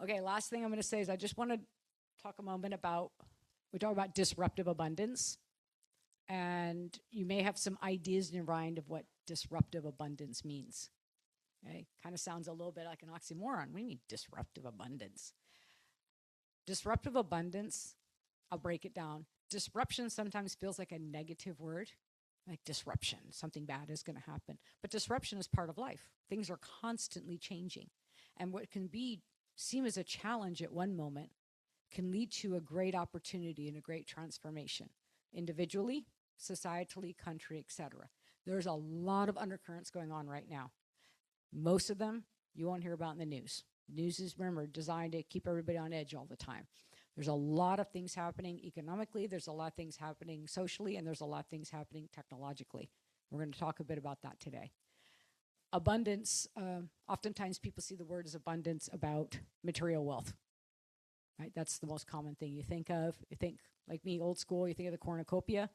Okay, last thing I'm going to say is I just want to talk a moment about, we talk about disruptive abundance. And you may have some ideas in your mind of what disruptive abundance means. Okay, kind of sounds a little bit like an oxymoron. What do you mean disruptive abundance? Disruptive abundance, I'll break it down. Disruption sometimes feels like a negative word, like disruption, something bad is going to happen. But disruption is part of life. Things are constantly changing. And what can seem as a challenge at one moment can lead to a great opportunity and a great transformation, individually, societally, country, etc. There's a lot of undercurrents going on right now. Most of them you won't hear about in the news. News is, remember, designed to keep everybody on edge all the time. There's a lot of things happening economically, there's a lot of things happening socially, and there's a lot of things happening technologically. We're going to talk a bit about that today. Abundance, oftentimes people see the word as abundance about material wealth. Right? That's the most common thing you think of. You think, like me, old school, you think of the cornucopia.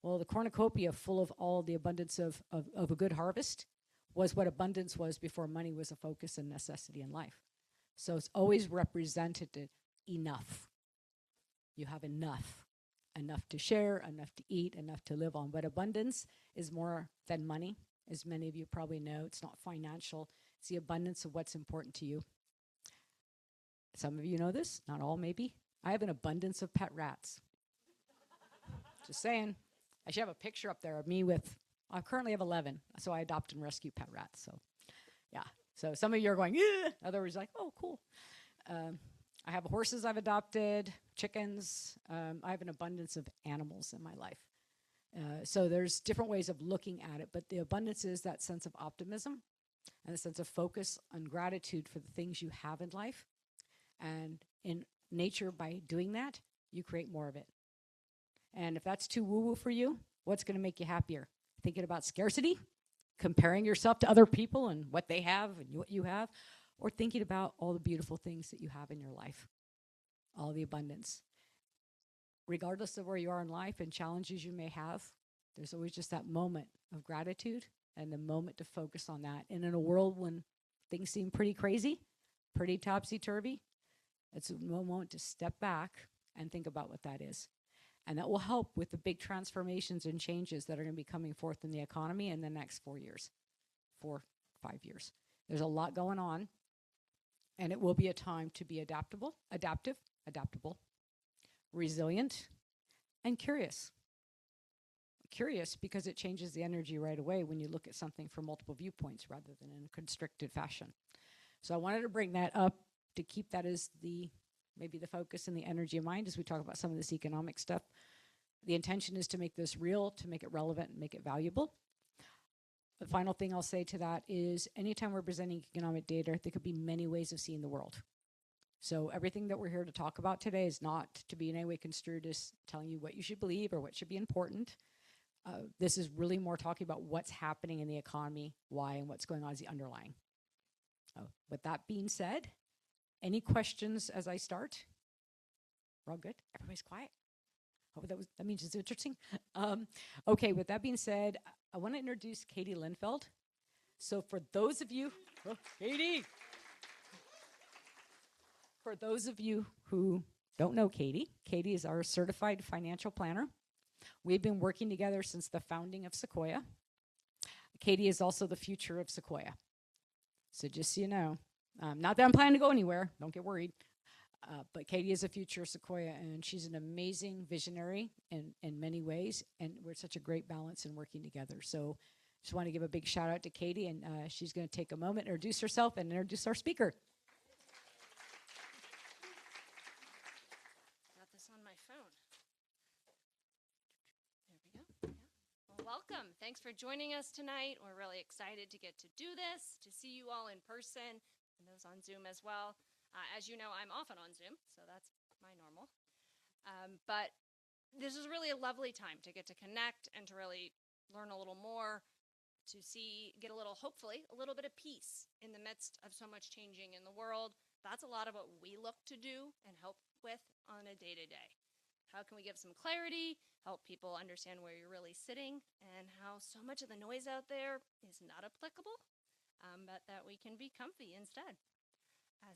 Well, the cornucopia, full of all the abundance of a good harvest, was what abundance was before money was a focus and necessity in life. So it's always represented enough. You have enough to share, enough to eat, enough to live on. But abundance is more than money. As many of you probably know, it's not financial. It's the abundance of what's important to you. Some of you know this, not all maybe. I have an abundance of pet rats. Just saying. I should have a picture up there of me with, I currently have 11, so I adopt and rescue pet rats. So, yeah. So some of you are going, yeah. Others are like, oh, cool. I have horses I've adopted, chickens. I have an abundance of animals in my life. So there's different ways of looking at it, but the abundance is that sense of optimism and a sense of focus on gratitude for the things you have in life. And in nature, by doing that, you create more of it. And if that's too woo-woo for you, what's going to make you happier? Thinking about scarcity, comparing yourself to other people and what they have and what you have, or thinking about all the beautiful things that you have in your life, all the abundance. Regardless of where you are in life and challenges you may have, there's always just that moment of gratitude and the moment to focus on that. And in a world when things seem pretty crazy, pretty topsy-turvy, it's a moment to step back and think about what that is. And that will help with the big transformations and changes that are going to be coming forth in the economy in the next 4 years, 4, 5 years. There's a lot going on, and it will be a time to be adaptable, resilient, and curious. Curious because it changes the energy right away when you look at something from multiple viewpoints rather than in a constricted fashion. So I wanted to bring that up to keep that as maybe the focus and the energy of mind as we talk about some of this economic stuff. The intention is to make this real, to make it relevant, and make it valuable. The final thing I'll say to that is anytime we're presenting economic data, there could be many ways of seeing the world. So everything that we're here to talk about today is not to be in any way construed as telling you what you should believe or what should be important. This is really more talking about what's happening in the economy, why, and what's going on as the underlying. With that being said, any questions as I start? We're all good? Everybody's quiet? Oh, that means it's interesting. Okay, with that being said, I want to introduce Katie Lindfelt. So for those of you, Katie! For those of you who don't know Katie, Katie is our certified financial planner. We've been working together since the founding of Sequoia. Katie is also the future of Sequoia. So just so you know, not that I'm planning to go anywhere, don't get worried, but Katie is the future of Sequoia, and she's an amazing visionary in many ways, and we're such a great balance in working together. So just want to give a big shout out to Katie, and she's going to take a moment, introduce herself, and introduce our speaker. Got this on my phone. There we go. Yeah. Well, welcome. Thanks for joining us tonight. We're really excited to get to do this, to see you all in person, and those on Zoom as well. As you know, I'm often on Zoom, so that's my normal. But this is really a lovely time to get to connect and to really learn a little more, to get a little, hopefully, a little bit of peace in the midst of so much changing in the world. That's a lot of what we look to do and help with on a day-to-day. How can we give some clarity, help people understand where you're really sitting, and how so much of the noise out there is not applicable, but that we can be comfy instead.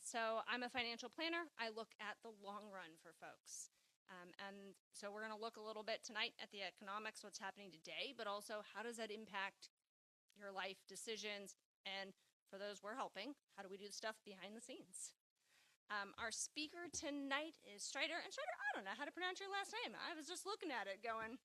So I'm a financial planner. I look at the long run for folks. And so we're going to look a little bit tonight at the economics, what's happening today, but also how does that impact your life decisions? And for those we're helping, how do we do the stuff behind the scenes? Our speaker tonight is Strider. And Strider, I don't know how to pronounce your last name. I was just looking at it going,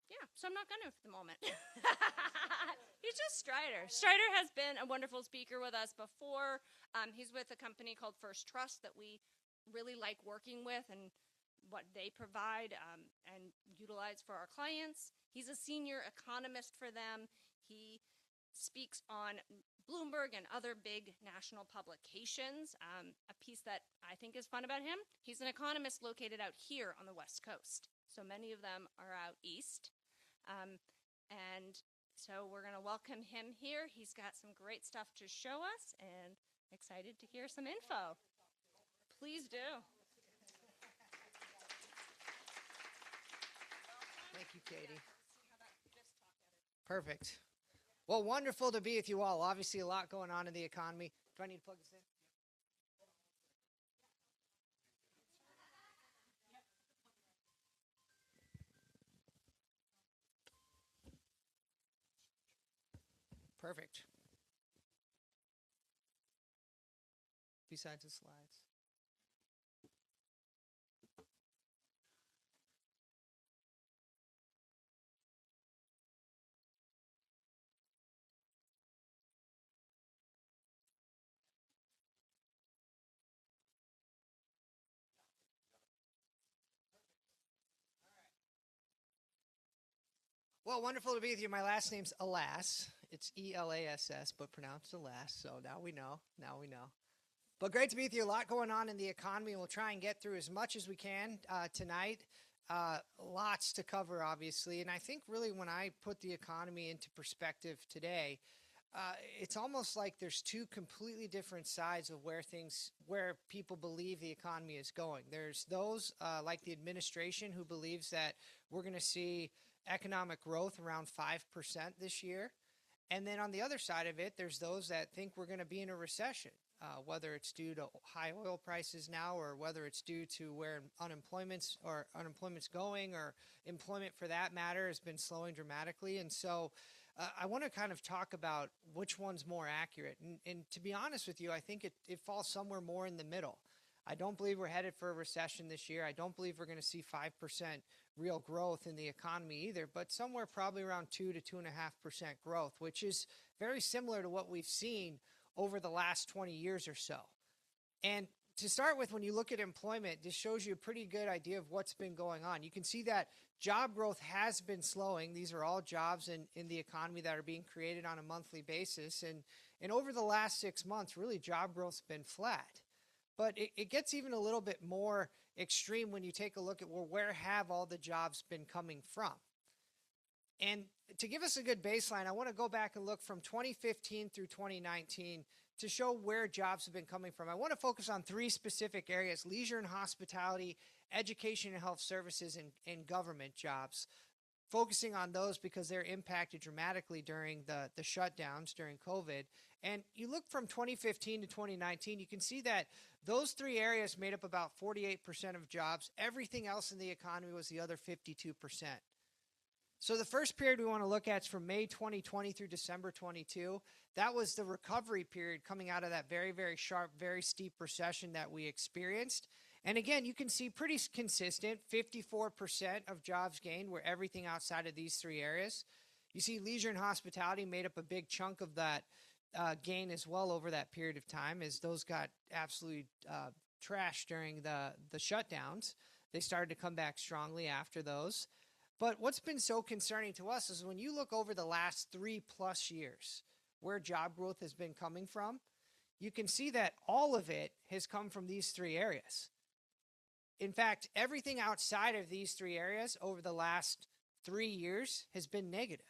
yeah, so I'm not going to for the moment. He's just Strider. Strider has been a wonderful speaker with us before. He's with a company called First Trust that we really like working with and what they provide and utilize for our clients. He's a senior economist for them. He speaks on Bloomberg and other big national publications. A piece that I think is fun about him, he's an economist located out here on the West Coast. So many of them are out east. And so we're going to welcome him here. He's got some great stuff to show us and excited to hear some info. Please do. Thank you, Katie. Perfect. Well, wonderful to be with you all. Obviously, a lot going on in the economy. Do I need to plug this in? Perfect. Besides the slides. Well, wonderful to be with you. My last name's Elass. It's E-L-A-S-S, but pronounced Elass. So now we know. But great to be with you. A lot going on in the economy. We'll try and get through as much as we can tonight. Lots to cover, obviously. And I think really when I put the economy into perspective today, it's almost like there's two completely different sides of where people believe the economy is going. There's those like the administration who believes that we're going to see economic growth around 5% this year. And then on the other side of it, there's those that think we're going to be in a recession, whether it's due to high oil prices now or whether it's due to where unemployment's going or employment for that matter has been slowing dramatically. And so I want to kind of talk about which one's more accurate. And to be honest with you, I think it falls somewhere more in the middle. I don't believe we're headed for a recession this year. I don't believe we're going to see 5% real growth in the economy either, but somewhere probably around 2 to 2.5% growth, which is very similar to what we've seen over the last 20 years or so. And to start with, when you look at employment, this shows you a pretty good idea of what's been going on. You can see that job growth has been slowing. These are all jobs in the economy that are being created on a monthly basis. And over the last 6 months, really job growth's been flat. But it gets even a little bit more extreme when you take a look at, well, where have all the jobs been coming from? And to give us a good baseline, I want to go back and look from 2015 through 2019 to show where jobs have been coming from. I want to focus on three specific areas: leisure and hospitality, education and health services, and government jobs. Focusing on those because they're impacted dramatically during the shutdowns during COVID. And you look from 2015 to 2019, you can see that those three areas made up about 48% of jobs. Everything else in the economy was the other 52%. So the first period we want to look at is from May 2020 through December 22. That was the recovery period coming out of that very, very sharp, very steep recession that we experienced. And again, you can see pretty consistent, 54% of jobs gained were everything outside of these three areas. You see leisure and hospitality made up a big chunk of that gain as well over that period of time, as those got absolutely trashed during the shutdowns. They started to come back strongly after those. But what's been so concerning to us is when you look over the last 3+ years where job growth has been coming from, you can see that all of it has come from these three areas. In fact, everything outside of these three areas over the last 3 years has been negative.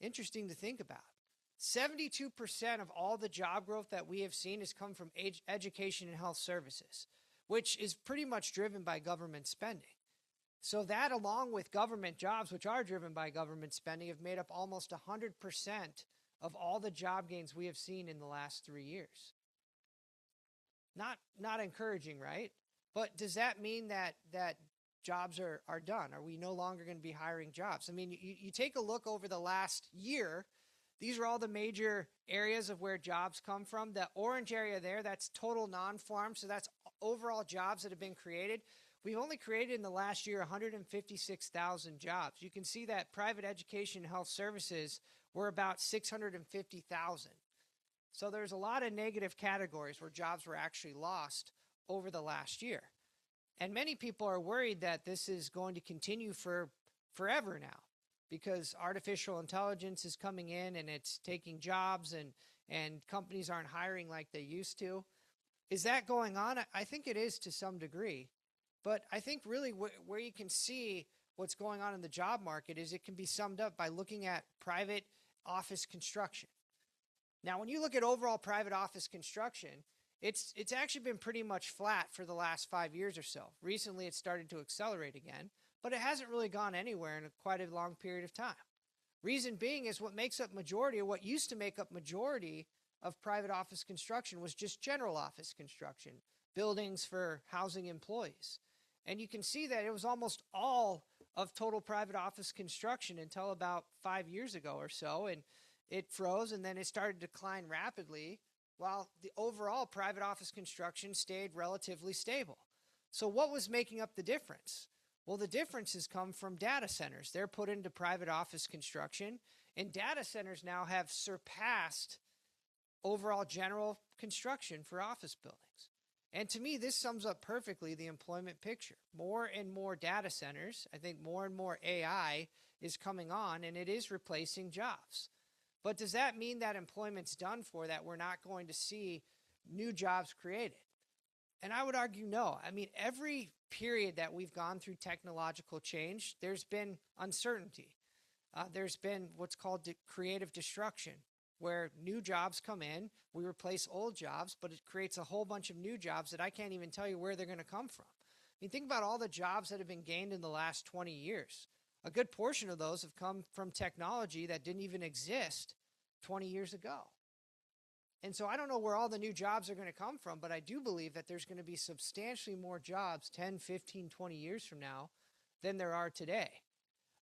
Interesting to think about. 72% of all the job growth that we have seen has come from education and health services, which is pretty much driven by government spending. So that, along with government jobs, which are driven by government spending, have made up almost 100% of all the job gains we have seen in the last 3 years. Not encouraging, right? But does that mean that jobs are done? Are we no longer going to be hiring jobs? I mean, you take a look over the last year. These are all the major areas of where jobs come from. The orange area there, that's total non-farm. So that's overall jobs that have been created. We've only created in the last year 156,000 jobs. You can see that private education and health services were about 650,000. So there's a lot of negative categories where jobs were actually lost over the last year. And many people are worried that this is going to continue for forever now, because artificial intelligence is coming in and it's taking jobs, and companies aren't hiring like they used to. Is that going on? I think it is to some degree. But I think really where you can see what's going on in the job market is it can be summed up by looking at private office construction. Now, when you look at overall private office construction, it's actually been pretty much flat for the last 5 years or so. Recently, it started to accelerate again, but it hasn't really gone anywhere in quite a long period of time. Reason being is what makes up majority, or what used to make up majority of private office construction, was just general office construction, buildings for housing employees. And you can see that it was almost all of total private office construction until about 5 years ago or so, and it froze, and then it started to decline rapidly, while the overall private office construction stayed relatively stable. So what was making up the difference? Well, the difference has come from data centers. They're put into private office construction, and data centers now have surpassed overall general construction for office buildings. And to me, this sums up perfectly the employment picture. More and more data centers, I think more and more AI is coming on, and it is replacing jobs. But does that mean that employment's done for, that we're not going to see new jobs created? And I would argue no. I mean, every period that we've gone through technological change, there's been uncertainty. There's been what's called creative destruction, where new jobs come in, we replace old jobs, but it creates a whole bunch of new jobs that I can't even tell you where they're going to come from. I mean, think about all the jobs that have been gained in the last 20 years. A good portion of those have come from technology that didn't even exist 20 years ago. And so I don't know where all the new jobs are going to come from, but I do believe that there's going to be substantially more jobs 10, 15, 20 years from now than there are today.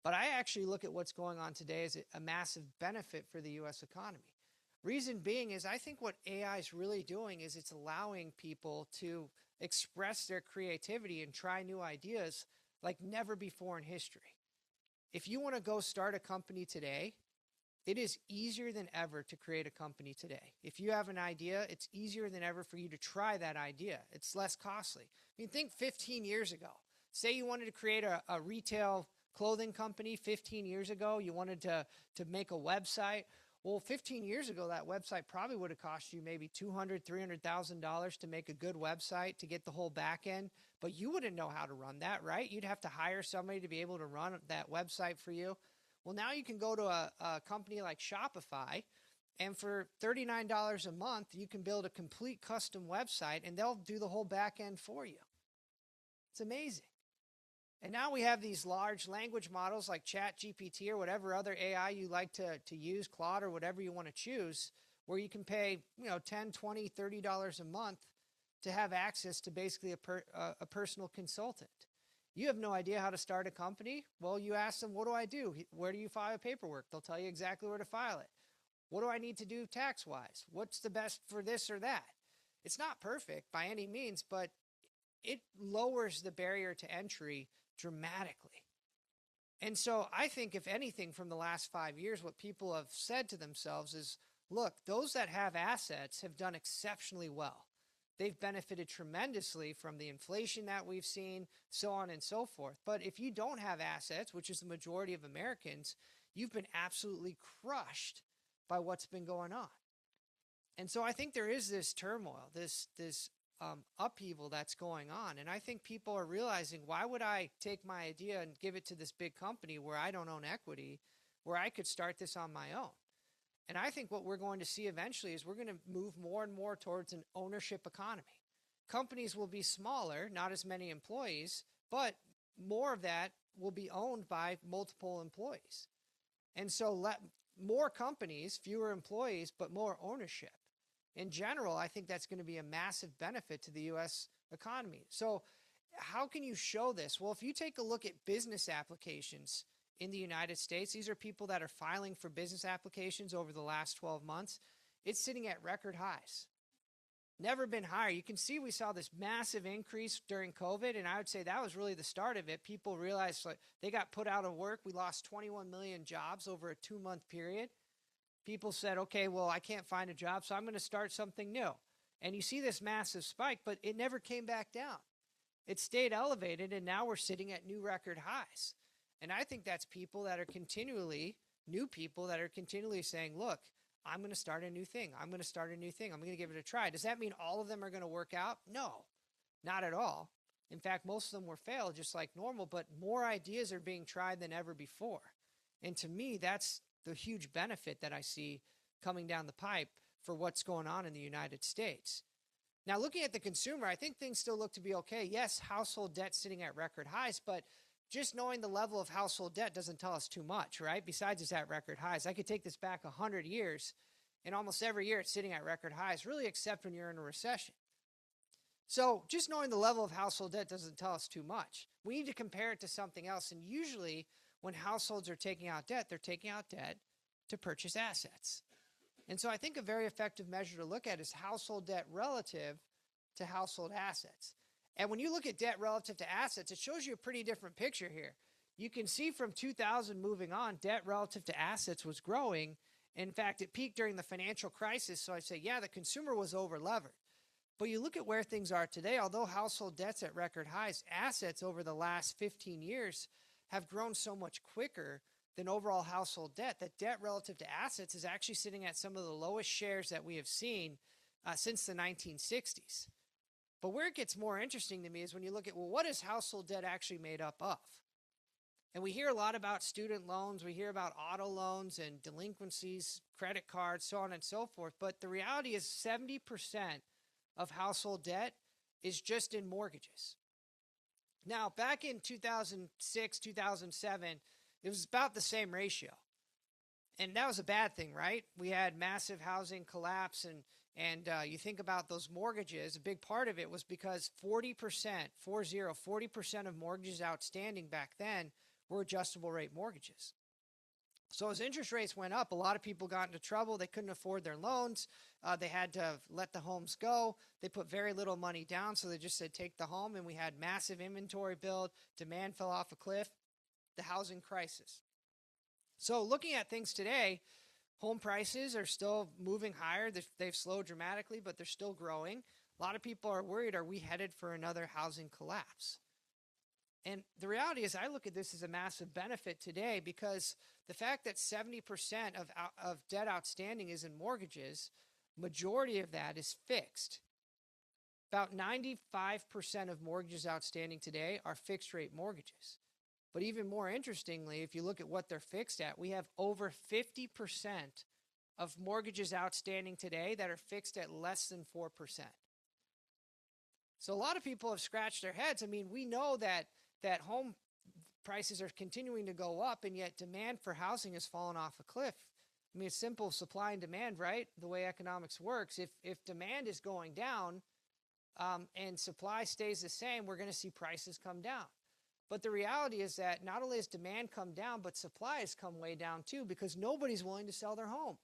But I actually look at what's going on today as a massive benefit for the U.S. economy. Reason being is I think what AI is really doing is it's allowing people to express their creativity and try new ideas like never before in history. If you want to go start a company today, it is easier than ever to create a company today. If you have an idea, it's easier than ever for you to try that idea. It's less costly. I mean, think 15 years ago. Say you wanted to create a retail clothing company 15 years ago. You wanted to make a website. Well, 15 years ago, that website probably would have cost you maybe $200,000, $300,000 to make a good website, to get the whole back end. But you wouldn't know how to run that, right? You'd have to hire somebody to be able to run that website for you. Well, now you can go to a company like Shopify, and for $39 a month, you can build a complete custom website, and they'll do the whole back end for you. It's amazing. And now we have these large language models like ChatGPT or whatever other AI you like to use, Claude or whatever you want to choose, where you can pay $10, $20, $30 a month to have access to basically a personal consultant. You have no idea how to start a company? Well, you ask them, what do I do? Where do you file paperwork? They'll tell you exactly where to file it. What do I need to do tax-wise? What's the best for this or that? It's not perfect by any means, but it lowers the barrier to entry dramatically. And so I think, if anything, from the last 5 years, what people have said to themselves is, look, those that have assets have done exceptionally well. They've benefited tremendously from the inflation that we've seen, so on and so forth. But if you don't have assets, which is the majority of Americans, you've been absolutely crushed by what's been going on. And so I think there is this turmoil, this upheaval that's going on. And I think people are realizing, why would I take my idea and give it to this big company where I don't own equity, where I could start this on my own? And I think what we're going to see eventually is we're going to move more and more towards an ownership economy. Companies will be smaller, not as many employees, but more of that will be owned by multiple employees. And so more companies, fewer employees, but more ownership. in general, I think that's going to be a massive benefit to the U.S. economy. So how can you show this? Well, if you take a look at business applications in the United States, these are people that are filing for business applications over the last 12 months. It's sitting at record highs. Never been higher. You can see we saw this massive increase during COVID, and I would say that was really the start of it. People realized like they got put out of work. We lost 21 million jobs over a 2-month period. People said, okay, well, I can't find a job, so I'm going to start something new. And you see this massive spike, but it never came back down. It stayed elevated, and now we're sitting at new record highs. And I think that's people that are continually, new people that are continually saying, look, I'm going to start a new thing. I'm going to start a new thing. I'm going to give it a try. Does that mean all of them are going to work out? No, not at all. In fact, most of them will fail just like normal, but more ideas are being tried than ever before. And to me, that's the huge benefit that I see coming down the pipe for what's going on in the United States. Now, looking at the consumer, I think things still look to be okay. Yes, household debt sitting at record highs, but just knowing the level of household debt doesn't tell us too much, right? Besides it's at record highs. I could take this back 100 years, and almost every year it's sitting at record highs, really except when you're in a recession. So just knowing the level of household debt doesn't tell us too much. We need to compare it to something else, and usually when households are taking out debt, they're taking out debt to purchase assets. And so I think a very effective measure to look at is household debt relative to household assets. And when you look at debt relative to assets, it shows you a pretty different picture here. You can see from 2000 moving on, debt relative to assets was growing. In fact, it peaked during the financial crisis. So I say, yeah, the consumer was over-levered. But you look at where things are today, although household debt's at record highs, assets over the last 15 years have grown so much quicker than overall household debt that debt relative to assets is actually sitting at some of the lowest shares that we have seen since the 1960s. But where it gets more interesting to me is when you look at, well, what is household debt actually made up of? And we hear a lot about student loans. We hear about auto loans and delinquencies, credit cards, so on and so forth. But the reality is 70% of household debt is just in mortgages. Now, back in 2006, 2007, it was about the same ratio. And that was a bad thing, right? We had massive housing collapse, and you think about those mortgages, a big part of it was because 40% of mortgages outstanding back then were adjustable rate mortgages. So as interest rates went up, a lot of people got into trouble. They couldn't afford their loans. They had to let the homes go. They put very little money down, so they just said, take the home, and we had massive inventory build. Demand fell off a cliff, the housing crisis. So looking at things today, home prices are still moving higher. They've slowed dramatically, but they're still growing. A lot of people are worried, are we headed for another housing collapse? And the reality is I look at this as a massive benefit today because the fact that 70% of debt outstanding is in mortgages, majority of that is fixed. About 95% of mortgages outstanding today are fixed rate mortgages. But even more interestingly, if you look at what they're fixed at, we have over 50% of mortgages outstanding today that are fixed at less than 4%. So a lot of people have scratched their heads. I mean, we know that home prices are continuing to go up, and yet demand for housing has fallen off a cliff. I mean, it's simple supply and demand, right? The way economics works. If demand is going down and supply stays the same, we're going to see prices come down. But the reality is that not only has demand come down, but supply has come way down too, because nobody's willing to sell their home.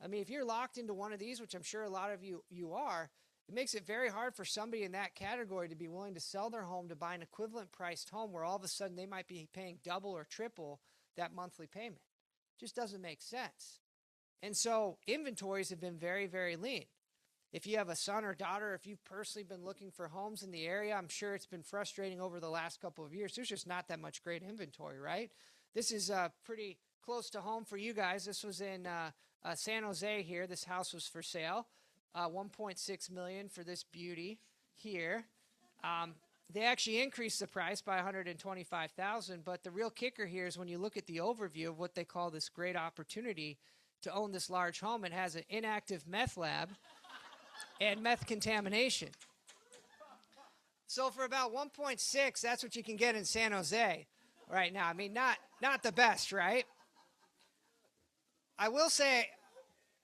I mean, if you're locked into one of these, which I'm sure a lot of you are, it makes it very hard for somebody in that category to be willing to sell their home to buy an equivalent priced home where all of a sudden they might be paying double or triple that monthly payment. It just doesn't make sense. And so inventories have been very, very lean. If you have a son or daughter, if you've personally been looking for homes in the area, I'm sure it's been frustrating over the last couple of years. There's just not that much great inventory, right? This is pretty close to home for you guys. This was in San Jose here. This house was for sale. $1.6 million for this beauty here. They actually increased the price by $125,000, but the real kicker here is when you look at the overview of what they call this great opportunity to own this large home, it has an inactive meth lab and meth contamination. So for about 1.6, that's what you can get in San Jose right now. I mean, not the best, right? I will say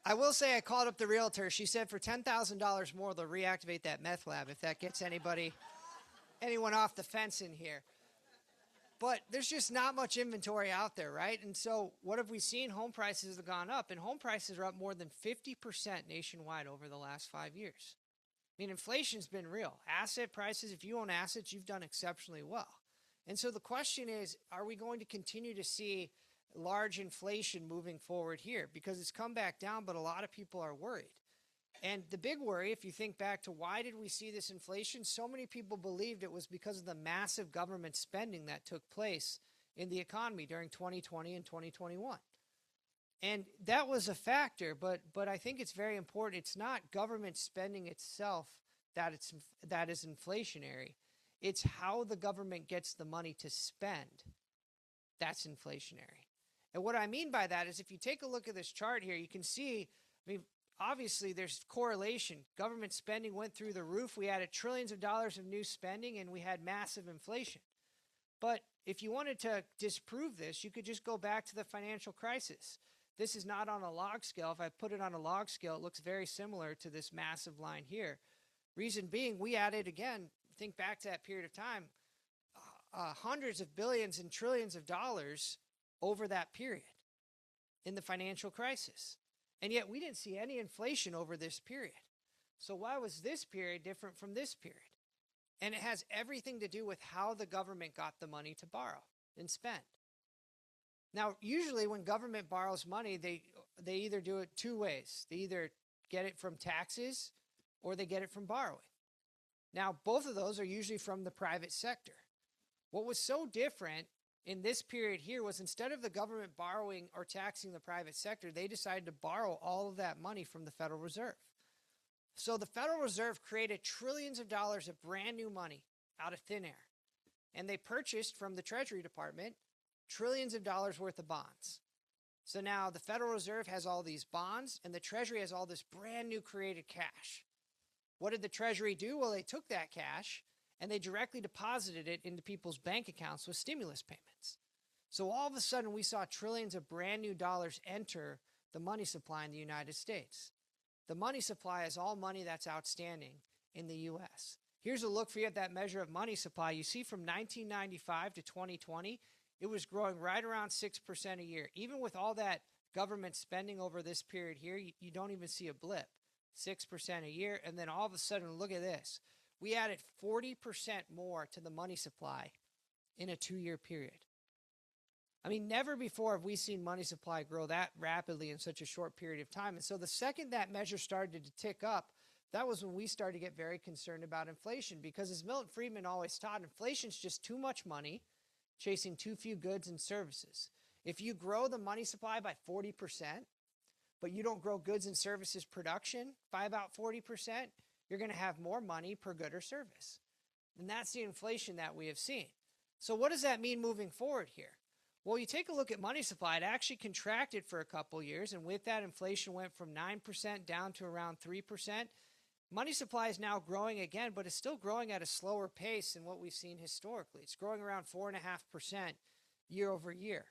I will say I called up the realtor. She said for $10,000 more, they'll reactivate that meth lab if that gets anyone off the fence in here. But there's just not much inventory out there, right? And so what have we seen? Home prices have gone up, and home prices are up more than 50% nationwide over the last 5 years. I mean, inflation's been real. Asset prices, if you own assets, you've done exceptionally well. And so the question is, are we going to continue to see large inflation moving forward here? Because it's come back down, but a lot of people are worried. And the big worry, if you think back to why did we see this inflation, so many people believed it was because of the massive government spending that took place in the economy during 2020 and 2021. And that was a factor, but I think it's very important. It's not government spending itself that is inflationary. It's how the government gets the money to spend. That's inflationary. And what I mean by that is if you take a look at this chart here, you can see, I mean, obviously there's correlation. Government spending went through the roof. We added trillions of dollars of new spending, and we had massive inflation. But if you wanted to disprove this, you could just go back to the financial crisis. This is not on a log scale. If I put it on a log scale, it looks very similar to this massive line here. Reason being, we added, again, think back to that period of time, hundreds of billions and trillions of dollars over that period in the financial crisis. And yet we didn't see any inflation over this period. So why was this period different from this period? And it has everything to do with how the government got the money to borrow and spend. Now, usually when government borrows money, they either do it two ways. They either get it from taxes or they get it from borrowing. Now, both of those are usually from the private sector. What was so different in this period here was instead of the government borrowing or taxing the private sector, they decided to borrow all of that money from the Federal Reserve. So the Federal Reserve created trillions of dollars of brand new money out of thin air. And they purchased from the Treasury Department trillions of dollars worth of bonds. So now the Federal Reserve has all these bonds and the Treasury has all this brand new created cash. What did the Treasury do? Well, they took that cash and they directly deposited it into people's bank accounts with stimulus payments. So all of a sudden we saw trillions of brand new dollars enter the money supply in the United States. The money supply is all money that's outstanding in the U.S. Here's a look for you at that measure of money supply. You see from 1995 to 2020, it was growing right around 6% a year. Even with all that government spending over this period here, you don't even see a blip. 6% a year. And then all of a sudden, look at this. We added 40% more to the money supply in a 2-year period. I mean, never before have we seen money supply grow that rapidly in such a short period of time. And so the second that measure started to tick up, that was when we started to get very concerned about inflation. Because as Milton Friedman always taught, inflation's just too much money chasing too few goods and services. If you grow the money supply by 40%, but you don't grow goods and services production by about 40%, you're going to have more money per good or service. And that's the inflation that we have seen. So what does that mean moving forward here? Well, you take a look at money supply, it actually contracted for a couple years, and with that, inflation went from 9% down to around 3%. Money supply is now growing again, but it's still growing at a slower pace than what we've seen historically. It's growing around 4.5% year over year.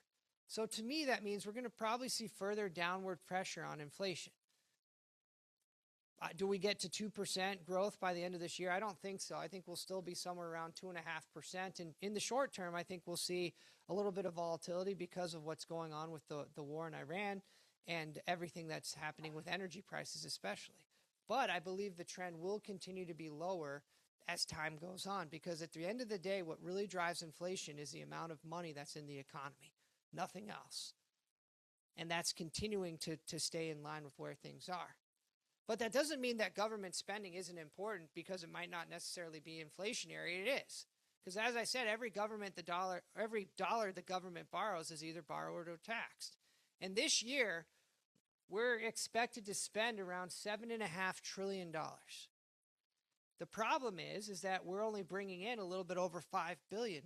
So to me, that means we're going to probably see further downward pressure on inflation. Do we get to 2% growth by the end of this year? I don't think so. I think we'll still be somewhere around 2.5%. And in the short term, I think we'll see a little bit of volatility because of what's going on with the war in Iran and everything that's happening with energy prices especially. But I believe the trend will continue to be lower as time goes on, because at the end of the day, what really drives inflation is the amount of money that's in the economy, nothing else. And that's continuing to stay in line with where things are. But that doesn't mean that government spending isn't important, because it might not necessarily be inflationary. It is. Because as I said, every dollar the government borrows is either borrowed or taxed. And this year, we're expected to spend around $7.5 trillion. The problem is that we're only bringing in a little bit over $5 billion.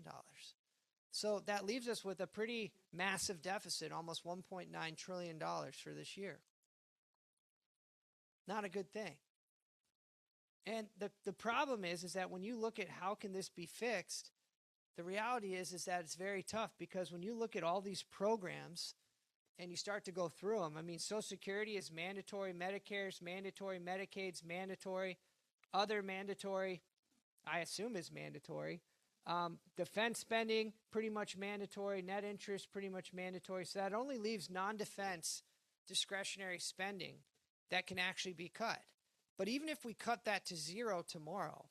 So that leaves us with a pretty massive deficit, almost $1.9 trillion for this year. Not a good thing. And the problem is that when you look at how can this be fixed, the reality is that it's very tough, because when you look at all these programs and you start to go through them. I mean, Social Security is mandatory, Medicare's mandatory, Medicaid's mandatory, other mandatory, I assume is mandatory. Defense spending, pretty much mandatory. Net interest, pretty much mandatory. So that only leaves non-defense discretionary spending that can actually be cut. But even if we cut that to zero tomorrow,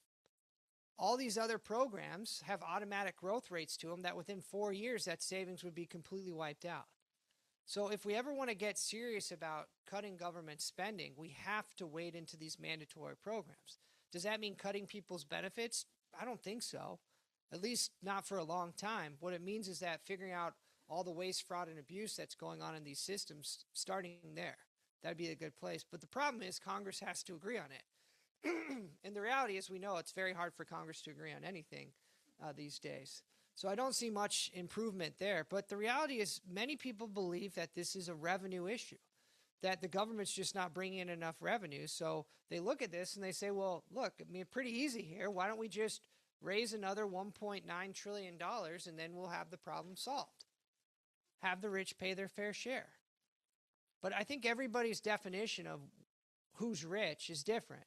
all these other programs have automatic growth rates to them that within 4 years, that savings would be completely wiped out. So if we ever want to get serious about cutting government spending, we have to wade into these mandatory programs. Does that mean cutting people's benefits? I don't think so, at least not for a long time. What it means is that figuring out all the waste, fraud, and abuse that's going on in these systems, starting there, that'd be a good place. But the problem is Congress has to agree on it. And the reality is we know it's very hard for Congress to agree on anything these days. So I don't see much improvement there. But the reality is many people believe that this is a revenue issue, that the government's just not bringing in enough revenue. So they look at this and they say, well, look, I mean, pretty easy here. Why don't we just raise another $1.9 trillion and then we'll have the problem solved? Have the rich pay their fair share. But I think everybody's definition of who's rich is different.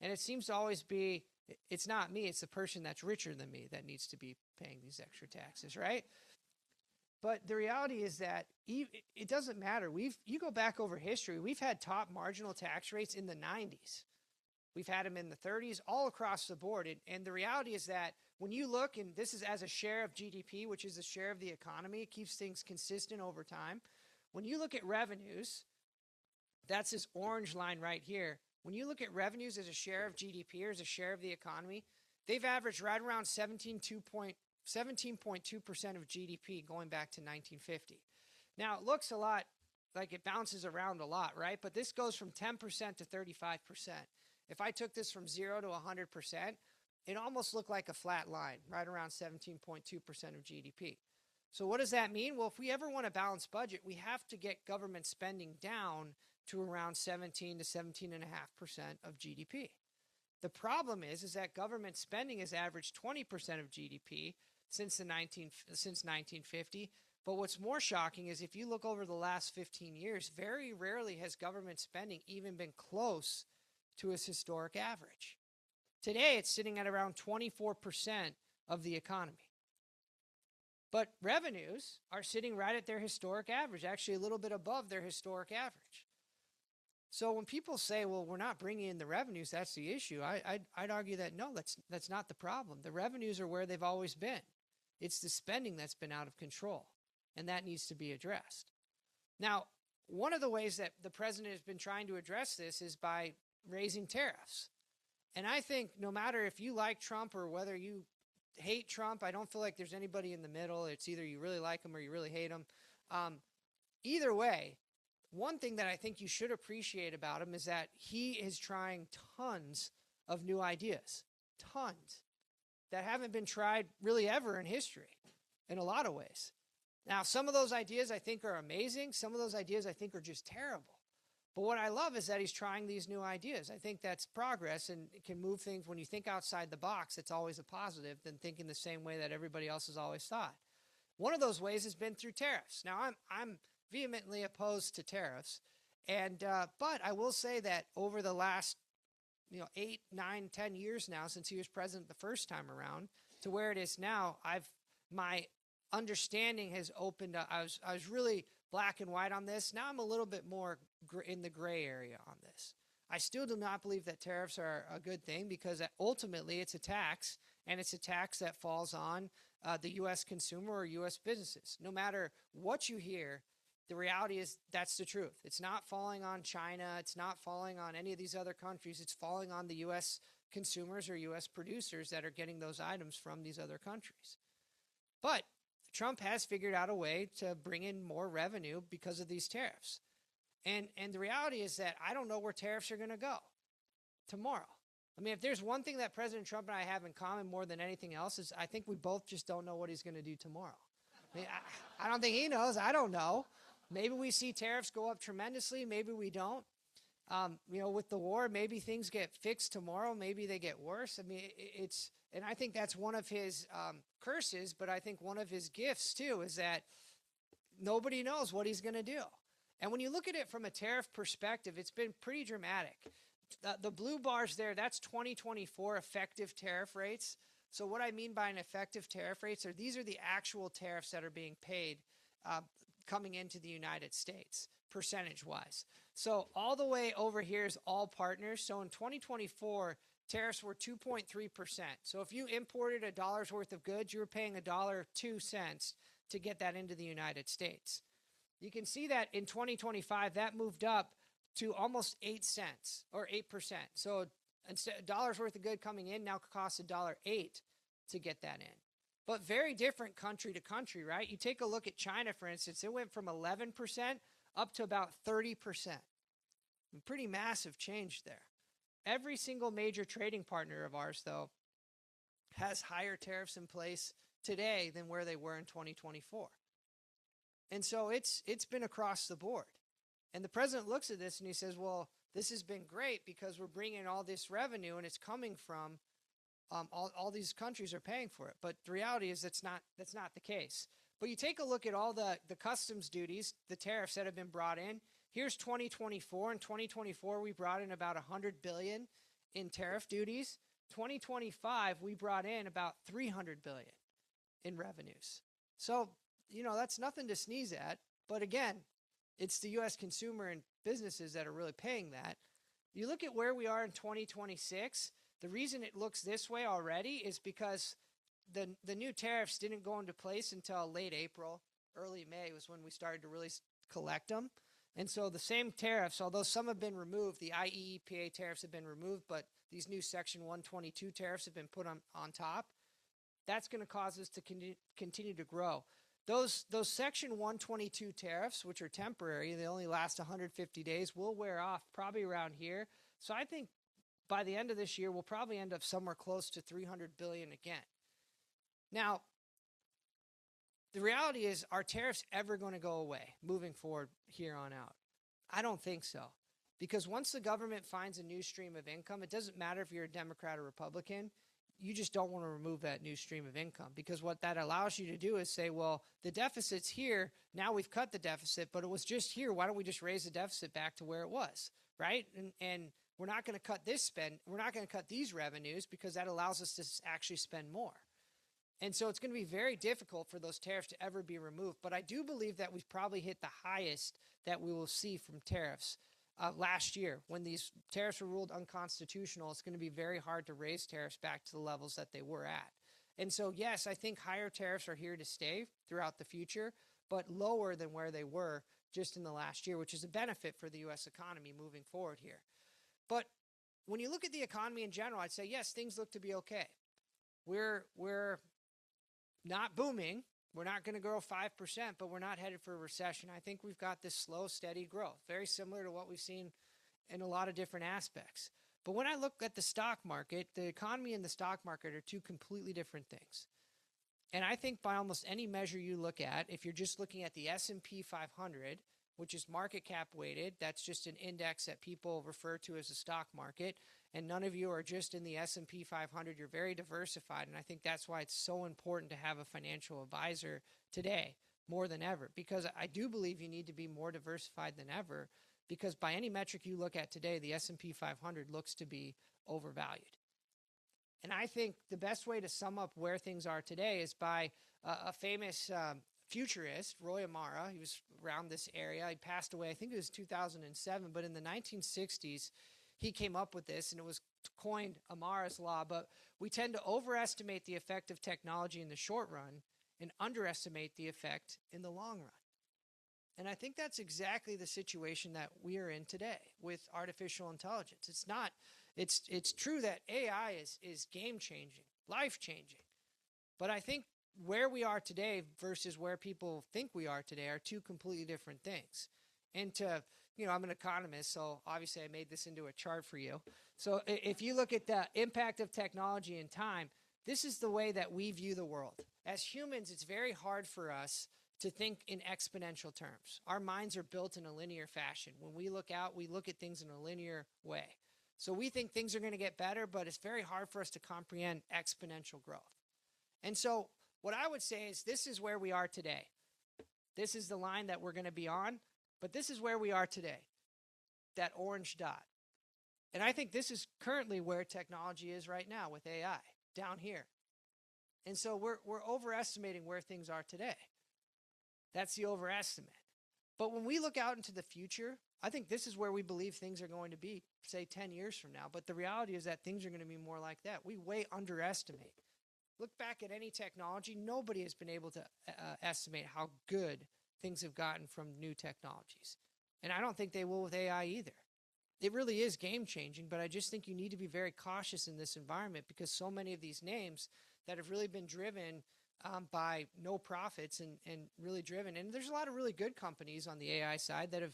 And it seems to always be, it's not me, it's the person that's richer than me that needs to be paying these extra taxes, right? But the reality is that it doesn't matter. You go back over history, we've had top marginal tax rates in the 90s. We've had them in the 30s, all across the board. And the reality is that when you look, and this is as a share of GDP, which is a share of the economy, it keeps things consistent over time. When you look at revenues, that's this orange line right here. When you look at revenues as a share of GDP or as a share of the economy, they've averaged right around 17.2% of GDP going back to 1950. Now, it looks a lot like it bounces around a lot, right? But this goes from 10% to 35%. If I took this from 0 to 100%, it almost looked like a flat line, right around 17.2% of GDP. So what does that mean? Well, if we ever want a balanced budget, we have to get government spending down to around 17 to 17.5% of GDP. The problem is that government spending has averaged 20% of GDP since 1950. But what's more shocking is if you look over the last 15 years, very rarely has government spending even been close to its historic average. Today, it's sitting at around 24% of the economy. But revenues are sitting right at their historic average, actually a little bit above their historic average. So when people say, well, we're not bringing in the revenues, that's the issue, I'd argue that no, that's not the problem. The revenues are where they've always been. It's the spending that's been out of control, and that needs to be addressed. Now, one of the ways that the president has been trying to address this is by raising tariffs. And I think no matter if you like Trump or whether you hate Trump, I don't feel like there's anybody in the middle. It's either you really like him or you really hate him. Either way, one thing that I think you should appreciate about him is that he is trying tons of new ideas, tons, that haven't been tried really ever in history in a lot of ways. Now, some of those ideas I think are amazing. Some of those ideas I think are just terrible. But what I love is that he's trying these new ideas. I think that's progress and it can move things. When you think outside the box, it's always a positive than thinking the same way that everybody else has always thought. One of those ways has been through tariffs. Now, I'm vehemently opposed to tariffs, but I will say that over the last 8, 9, 10 years now since he was president the first time around to where it is now, my understanding has opened up. I was really black and white on this. Now I'm a little bit more in the gray area on this. I still do not believe that tariffs are a good thing because ultimately it's a tax, and it's a tax that falls on the U.S. consumer or U.S. businesses. No matter what you hear, the reality is that's the truth. It's not falling on China. It's not falling on any of these other countries. It's falling on the U.S. consumers or U.S. producers that are getting those items from these other countries. But Trump has figured out a way to bring in more revenue because of these tariffs. And the reality is that I don't know where tariffs are going to go tomorrow. I mean, if there's one thing that President Trump and I have in common more than anything else is I think we both just don't know what he's going to do tomorrow. I mean, I don't think he knows. I don't know. Maybe we see tariffs go up tremendously. Maybe we don't. With the war, maybe things get fixed tomorrow. Maybe they get worse. I mean, and I think that's one of his curses, but I think one of his gifts too is that nobody knows what he's going to do. And when you look at it from a tariff perspective, it's been pretty dramatic. The blue bars there, that's 2024 effective tariff rates. So what I mean by an effective tariff rates are these are the actual tariffs that are being paid coming into the United States, percentage-wise. So all the way over here is all partners. So in 2024, tariffs were 2.3%. So if you imported $1 worth of goods, you were paying $1.02 to get that into the United States. You can see that in 2025, that moved up to almost 8 cents or 8%. So instead $1 worth of good coming in now costs $1.08 to get that in. But very different country to country, right? You take a look at China, for instance, it went from 11% up to about 30%. A pretty massive change there. Every single major trading partner of ours, though, has higher tariffs in place today than where they were in 2024. And so it's been across the board. And the president looks at this and he says, well, this has been great because we're bringing all this revenue and it's coming from all these countries are paying for it. But the reality is that's not the case. But you take a look at all the customs duties, the tariffs that have been brought in. Here's 2024. In 2024, we brought in about $100 billion in tariff duties. 2025, we brought in about $300 billion in revenues. So, that's nothing to sneeze at. But again, it's the U.S. consumer and businesses that are really paying that. You look at where we are in 2026, the reason it looks this way already is because the new tariffs didn't go into place until late April, early May was when we started to really collect them. And so the same tariffs, although some have been removed, the IEEPA tariffs have been removed, but these new Section 122 tariffs have been put on top. That's going to cause us to continue to grow. Those Section 122 tariffs, which are temporary, they only last 150 days, will wear off probably around here. So I think by the end of this year, we'll probably end up somewhere close to $300 billion again. Now, the reality is, are tariffs ever going to go away moving forward here on out? I don't think so. Because once the government finds a new stream of income, it doesn't matter if you're a Democrat or Republican, you just don't want to remove that new stream of income. Because what that allows you to do is say, well, the deficit's here, now we've cut the deficit, but it was just here. Why don't we just raise the deficit back to where it was, right? And we're not going to cut this spend. We're not going to cut these revenues because that allows us to actually spend more. And so it's going to be very difficult for those tariffs to ever be removed. But I do believe that we've probably hit the highest that we will see from tariffs last year. When these tariffs were ruled unconstitutional, it's going to be very hard to raise tariffs back to the levels that they were at. And so, yes, I think higher tariffs are here to stay throughout the future, but lower than where they were just in the last year, which is a benefit for the U.S. economy moving forward here. But when you look at the economy in general, I'd say, yes, things look to be okay. We're not booming. We're not going to grow 5%, but we're not headed for a recession. I think we've got this slow, steady growth, very similar to what we've seen in a lot of different aspects. But when I look at the stock market, the economy and the stock market are two completely different things. And I think by almost any measure you look at, if you're just looking at the S&P 500, which is market cap weighted, that's just an index that people refer to as a stock market, and none of you are just in the S&P 500. You're very diversified, and I think that's why it's so important to have a financial advisor today more than ever, because I do believe you need to be more diversified than ever, because by any metric you look at today, the S&P 500 looks to be overvalued. And I think the best way to sum up where things are today is by a famous futurist, Roy Amara. He was around this area. He passed away, I think it was 2007, but in the 1960s, he came up with this, and it was coined Amara's Law. But we tend to overestimate the effect of technology in the short run and underestimate the effect in the long run. And I think that's exactly the situation that we are in today with artificial intelligence. It's true that AI is game-changing, life-changing. But I think where we are today versus where people think we are today are two completely different things. And I'm an economist, so obviously I made this into a chart for you. So if you look at the impact of technology in time, this is the way that we view the world. As humans, it's very hard for us to think in exponential terms. Our minds are built in a linear fashion. When we look out, we look at things in a linear way. So we think things are going to get better, but it's very hard for us to comprehend exponential growth. And so what I would say is this is where we are today. This is the line that we're going to be on. But this is where we are today, that orange dot. And I think this is currently where technology is right now with AI, down here. And so we're overestimating where things are today. That's the overestimate. But when we look out into the future, I think this is where we believe things are going to be, say 10 years from now. But the reality is that things are going to be more like that. We way underestimate. Look back at any technology. Nobody has been able to estimate how good things have gotten from new technologies. And I don't think they will with AI either. It really is game changing, but I just think you need to be very cautious in this environment because so many of these names that have really been driven by no profits and really driven. And there's a lot of really good companies on the AI side that have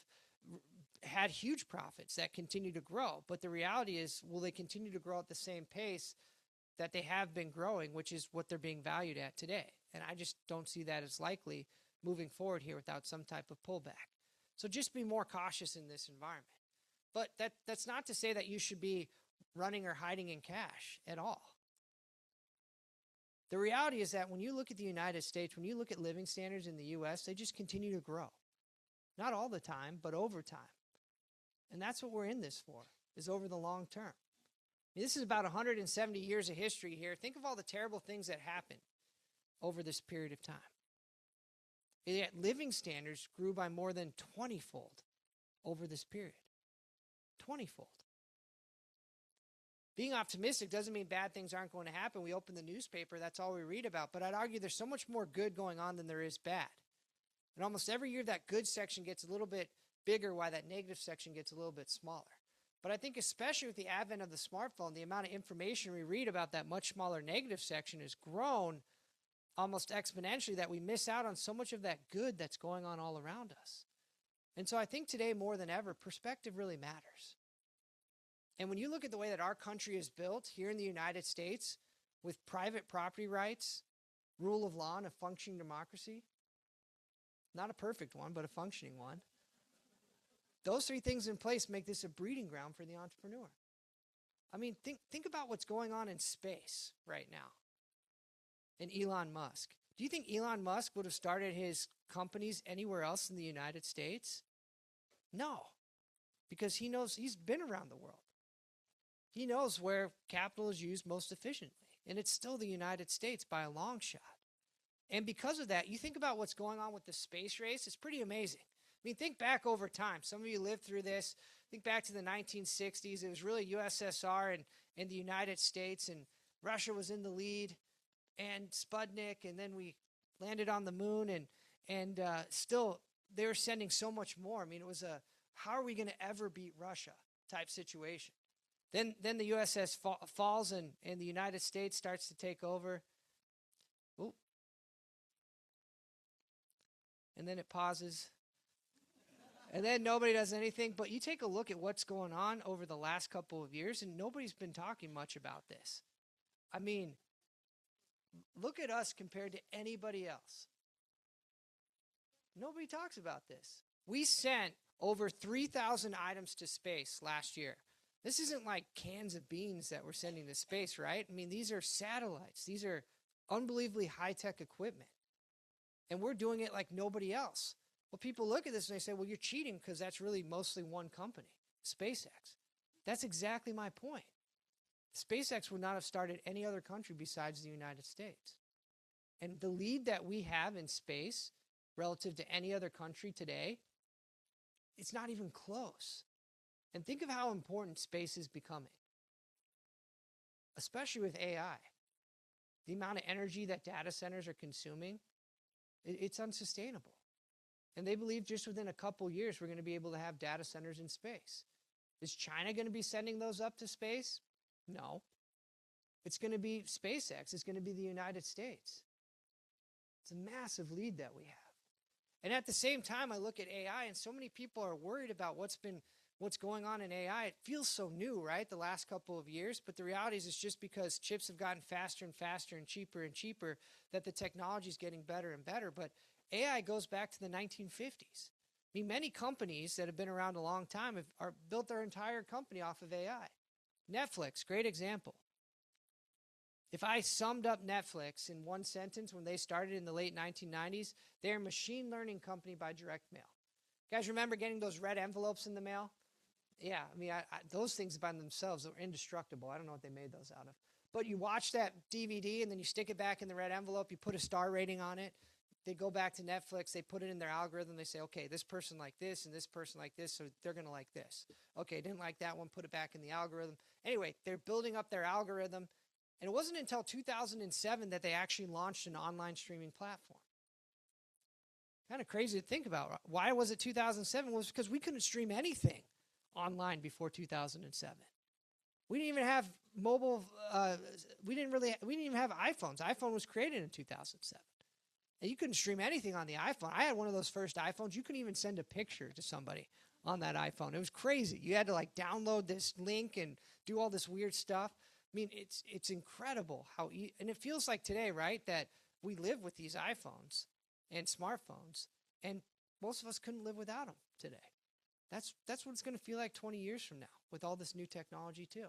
had huge profits that continue to grow. But the reality is, will they continue to grow at the same pace that they have been growing, which is what they're being valued at today? And I just don't see that as likely moving forward here without some type of pullback. So just be more cautious in this environment. But that's not to say that you should be running or hiding in cash at all. The reality is that when you look at the United States, when you look at living standards in the U.S., they just continue to grow. Not all the time, but over time. And that's what we're in this for, is over the long term. This is about 170 years of history here. Think of all the terrible things that happened over this period of time. Yet living standards grew by more than 20-fold over this period. 20-fold. Being optimistic doesn't mean bad things aren't going to happen. We open the newspaper, that's all we read about. But I'd argue there's so much more good going on than there is bad. And almost every year that good section gets a little bit bigger while that negative section gets a little bit smaller. But I think especially with the advent of the smartphone, the amount of information we read about that much smaller negative section has grown almost exponentially that we miss out on so much of that good that's going on all around us. And so I think today more than ever, perspective really matters. And when you look at the way that our country is built here in the United States with private property rights, rule of law, and a functioning democracy, not a perfect one, but a functioning one, those three things in place make this a breeding ground for the entrepreneur. I mean, think about what's going on in space right now. And Elon Musk. Do you think Elon Musk would have started his companies anywhere else in the United States? No, because he knows he's been around the world. He knows where capital is used most efficiently, and it's still the United States by a long shot. And because of that, you think about what's going on with the space race, it's pretty amazing. I mean, think back over time. Some of you lived through this. Think back to the 1960s. It was really USSR and the United States, and Russia was in the lead, and Sputnik, and then we landed on the moon, and still they were sending so much more. I mean, it was a how are we going to ever beat Russia type situation. Then the USS falls, and the United States starts to take over. Ooh. And then it pauses. And then nobody does anything. But you take a look at what's going on over the last couple of years, and nobody's been talking much about this. I mean, look at us compared to anybody else. Nobody talks about this. We sent over 3,000 items to space last year. This isn't like cans of beans that we're sending to space, right? I mean, these are satellites. These are unbelievably high-tech equipment. And we're doing it like nobody else. Well, people look at this and they say, well, you're cheating because that's really mostly one company, SpaceX. That's exactly my point. SpaceX would not have started any other country besides the United States. And the lead that we have in space relative to any other country today, it's not even close. And think of how important space is becoming, especially with AI. The amount of energy that data centers are consuming, it's unsustainable. And they believe just within a couple years, we're going to be able to have data centers in space. Is China going to be sending those up to space? No. It's going to be SpaceX. It's going to be the United States. It's a massive lead that we have. And at the same time, I look at AI, and so many people are worried about what's going on in AI. It feels so new, right, the last couple of years. But the reality is it's just because chips have gotten faster and faster and cheaper that the technology is getting better and better. But AI goes back to the 1950s. I mean, many companies that have been around a long time have built their entire company off of AI. Netflix, great example. If I summed up Netflix in one sentence when they started in the late 1990s, they're a machine learning company by direct mail. Guys, remember getting those red envelopes in the mail? Yeah, I mean, those things by themselves are indestructible. I don't know what they made those out of. But you watch that DVD and then you stick it back in the red envelope. You put a star rating on it. They go back to Netflix. They put it in their algorithm. They say, okay, this person liked this and this person liked this, so they're going to like this. Okay, didn't like that one. Put it back in the algorithm. Anyway, they're building up their algorithm. And it wasn't until 2007 that they actually launched an online streaming platform. Kind of crazy to think about. Why was it 2007? Well, it was because we couldn't stream anything online before 2007. We didn't even have mobile. We didn't even have iPhones. iPhone was created in 2007, and you couldn't stream anything on the iPhone. I had one of those first iPhones. You couldn't even send a picture to somebody on that iPhone. It was crazy. You had to like download this link and do all this weird stuff. I mean, it's incredible how and it feels like today, right, that we live with these iPhones and smartphones, and most of us couldn't live without them today. That's what it's going to feel like 20 years from now with all this new technology too.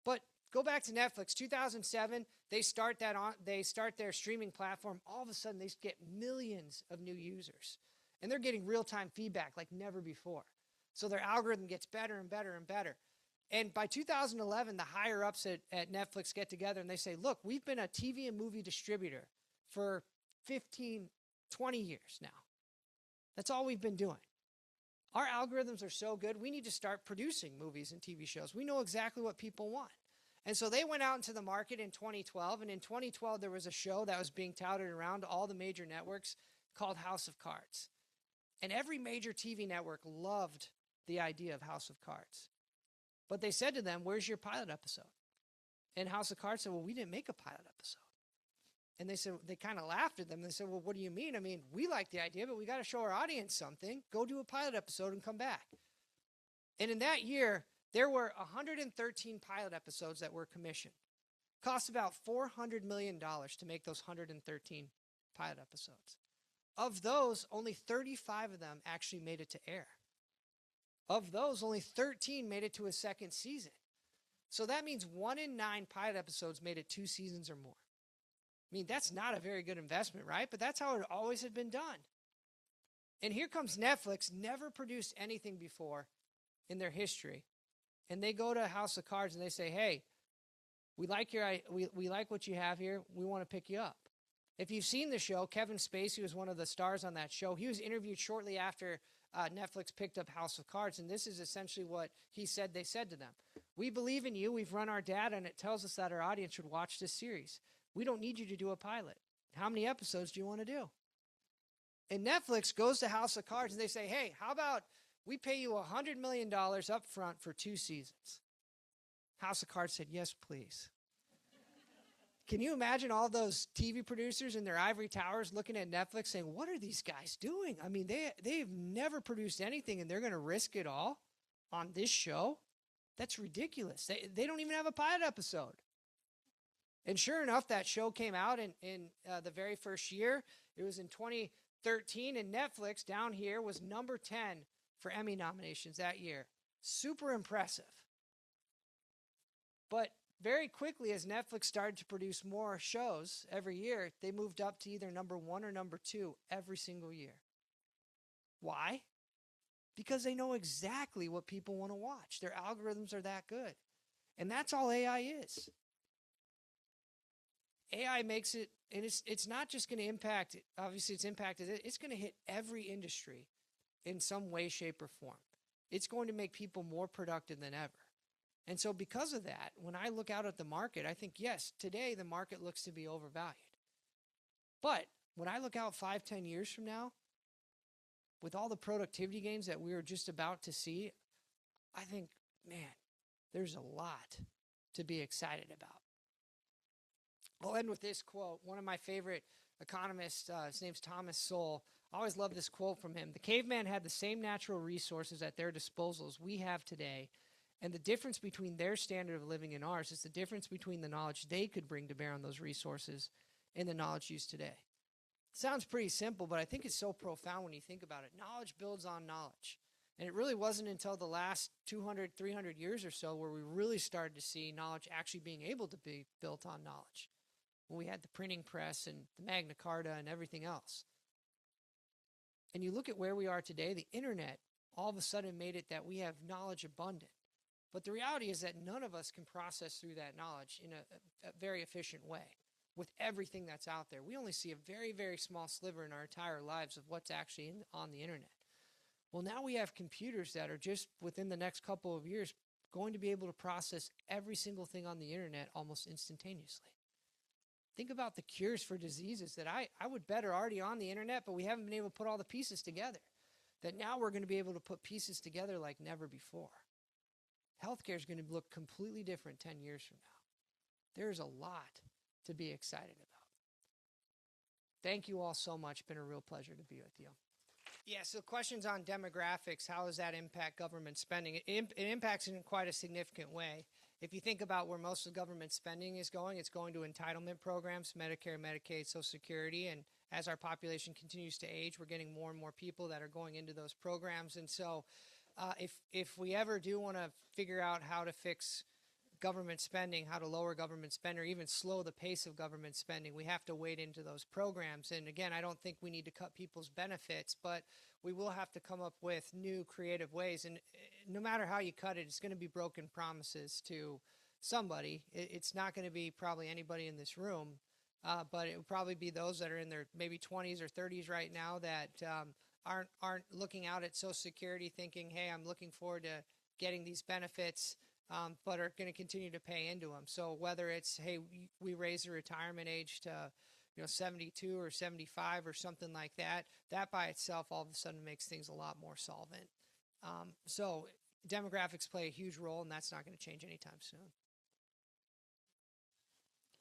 But go back to Netflix. 2007, they start their streaming platform. All of a sudden, they get millions of new users, and they're getting real-time feedback like never before. So their algorithm gets better and better and better. And by 2011, the higher-ups at Netflix get together and they say, look, we've been a TV and movie distributor for 15, 20 years now. That's all we've been doing. Our algorithms are so good, we need to start producing movies and TV shows. We know exactly what people want. And so they went out into the market in 2012, and in 2012, there was a show that was being touted around all the major networks called House of Cards. And every major TV network loved the idea of House of Cards. But they said to them, where's your pilot episode? And House of Cards said, well, we didn't make a pilot episode. And they said, they kind of laughed at them. They said, well, what do you mean? I mean, we like the idea, but we got to show our audience something. Go do a pilot episode and come back. And in that year, there were 113 pilot episodes that were commissioned. Cost about $400 million to make those 113 pilot episodes. Of those, only 35 of them actually made it to air. Of those, only 13 made it to a second season. So that means 1 in 9 pilot episodes made it 2 seasons or more. I mean, that's not a very good investment, right? But that's how it always had been done. And here comes Netflix, never produced anything before in their history. And they go to House of Cards and they say, hey, we like what you have here. We want to pick you up. If you've seen the show, Kevin Spacey was one of the stars on that show. He was interviewed shortly after Netflix picked up House of Cards, and this is essentially what he said they said to them. We believe in you. We've run our data, and it tells us that our audience should watch this series. We don't need you to do a pilot. How many episodes do you want to do? And Netflix goes to House of Cards, and they say, hey, how about we pay you $100 million up front for 2 seasons? House of Cards said, yes, please. Can you imagine all those TV producers in their ivory towers looking at Netflix saying, what are these guys doing? I mean, they've never produced anything, and they're going to risk it all on this show? That's ridiculous. They don't even have a pilot episode. And sure enough, that show came out in the very first year. It was in 2013, and Netflix down here was number 10 for Emmy nominations that year. Super impressive. But very quickly, as Netflix started to produce more shows every year, they moved up to either number 1 or number 2 every single year. Why? Because they know exactly what people want to watch. Their algorithms are that good. And that's all AI is. AI makes it, and it's not just going to impact, obviously it's impacted, it's going to hit every industry in some way, shape, or form. It's going to make people more productive than ever. And so because of that, when I look out at the market, I think, yes, today the market looks to be overvalued. But when I look out 5-10 years from now, with all the productivity gains that we were just about to see, I think, man, there's a lot to be excited about. I'll end with this quote. One of my favorite economists, his name's Thomas Sowell. I always love this quote from him. The caveman had the same natural resources at their disposal as we have today, and the difference between their standard of living and ours is the difference between the knowledge they could bring to bear on those resources and the knowledge used today. It sounds pretty simple, but I think it's so profound when you think about it. Knowledge builds on knowledge. And it really wasn't until the last 200, 300 years or so where we really started to see knowledge actually being able to be built on knowledge. When we had the printing press and the Magna Carta and everything else. And you look at where we are today, the internet all of a sudden made it that we have knowledge abundant. But the reality is that none of us can process through that knowledge in a very efficient way with everything that's out there. We only see a very, very small sliver in our entire lives of what's actually on the internet. Well, now we have computers that are just within the next couple of years going to be able to process every single thing on the internet almost instantaneously. Think about the cures for diseases that I would bet are already on the internet, but we haven't been able to put all the pieces together. That now we're going to be able to put pieces together like never before. Healthcare is going to look completely different 10 years from now. There's a lot to be excited about. Thank you all so much. Been a real pleasure to be with you. Yeah, so questions on demographics, how does that impact government spending? It impacts in quite a significant way. If you think about where most of the government spending is going, it's going to entitlement programs, Medicare, Medicaid, Social Security, and as our population continues to age, we're getting more and more people that are going into those programs. And so if we ever do want to figure out how to fix government spending, how to lower government spending, or even slow the pace of government spending, we have to wade into those programs. And again, I don't think we need to cut people's benefits, but we will have to come up with new creative ways. And no matter how you cut it, it's going to be broken promises to somebody. It's not going to be probably anybody in this room, but it will probably be those that are in their maybe 20s or 30s right now that aren't looking out at Social Security thinking, hey, I'm looking forward to getting these benefits, but are going to continue to pay into them. So whether it's, hey, we raise the retirement age to 72 or 75 or something like that, that by itself all of a sudden makes things a lot more solvent. So demographics play a huge role, and that's not going to change anytime soon.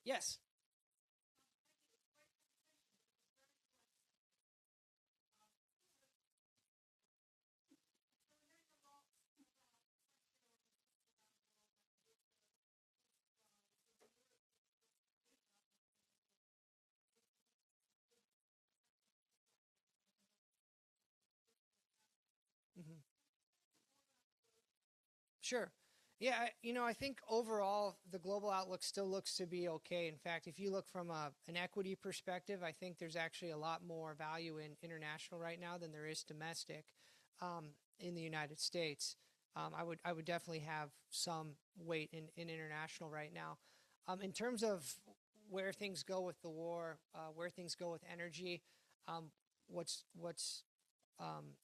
Yes. Mm-hmm. Sure. Yeah, I think overall the global outlook still looks to be okay. In fact, if you look from an equity perspective, I think there's actually a lot more value in international right now than there is domestic in the United States. I would definitely have some weight in international right now. In terms of where things go with the war, where things go with energy, what's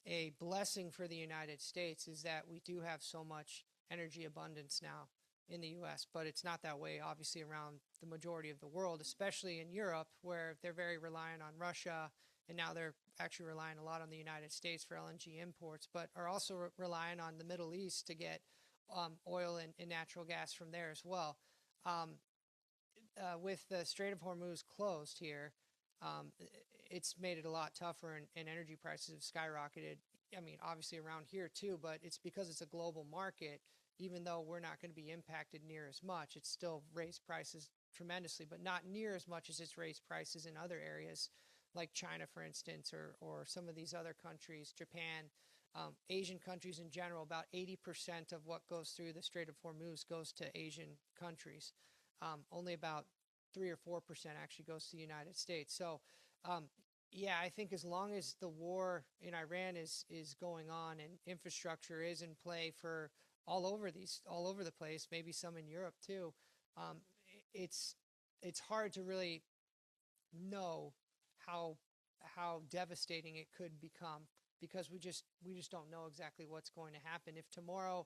a blessing for the United States is that we do have so much energy abundance now in the U.S., but it's not that way, obviously, around the majority of the world, especially in Europe, where they're very reliant on Russia, and now they're actually relying a lot on the United States for LNG imports, but are also relying on the Middle East to get oil and natural gas from there as well. With the Strait of Hormuz closed here, it's made it a lot tougher, and energy prices have skyrocketed. I mean, obviously around here too, but it's because it's a global market. Even though we're not going to be impacted near as much, it's still raised prices tremendously, but not near as much as it's raised prices in other areas like China, for instance, or some of these other countries, Japan, Asian countries in general. About 80% of what goes through the Strait of Hormuz goes to Asian countries. Only about 3 or 4% actually goes to the United States. So, yeah, I think as long as the war in Iran is going on and infrastructure is in play for all over the place, maybe some in Europe too, it's hard to really know how devastating it could become, because we just don't know exactly what's going to happen. If tomorrow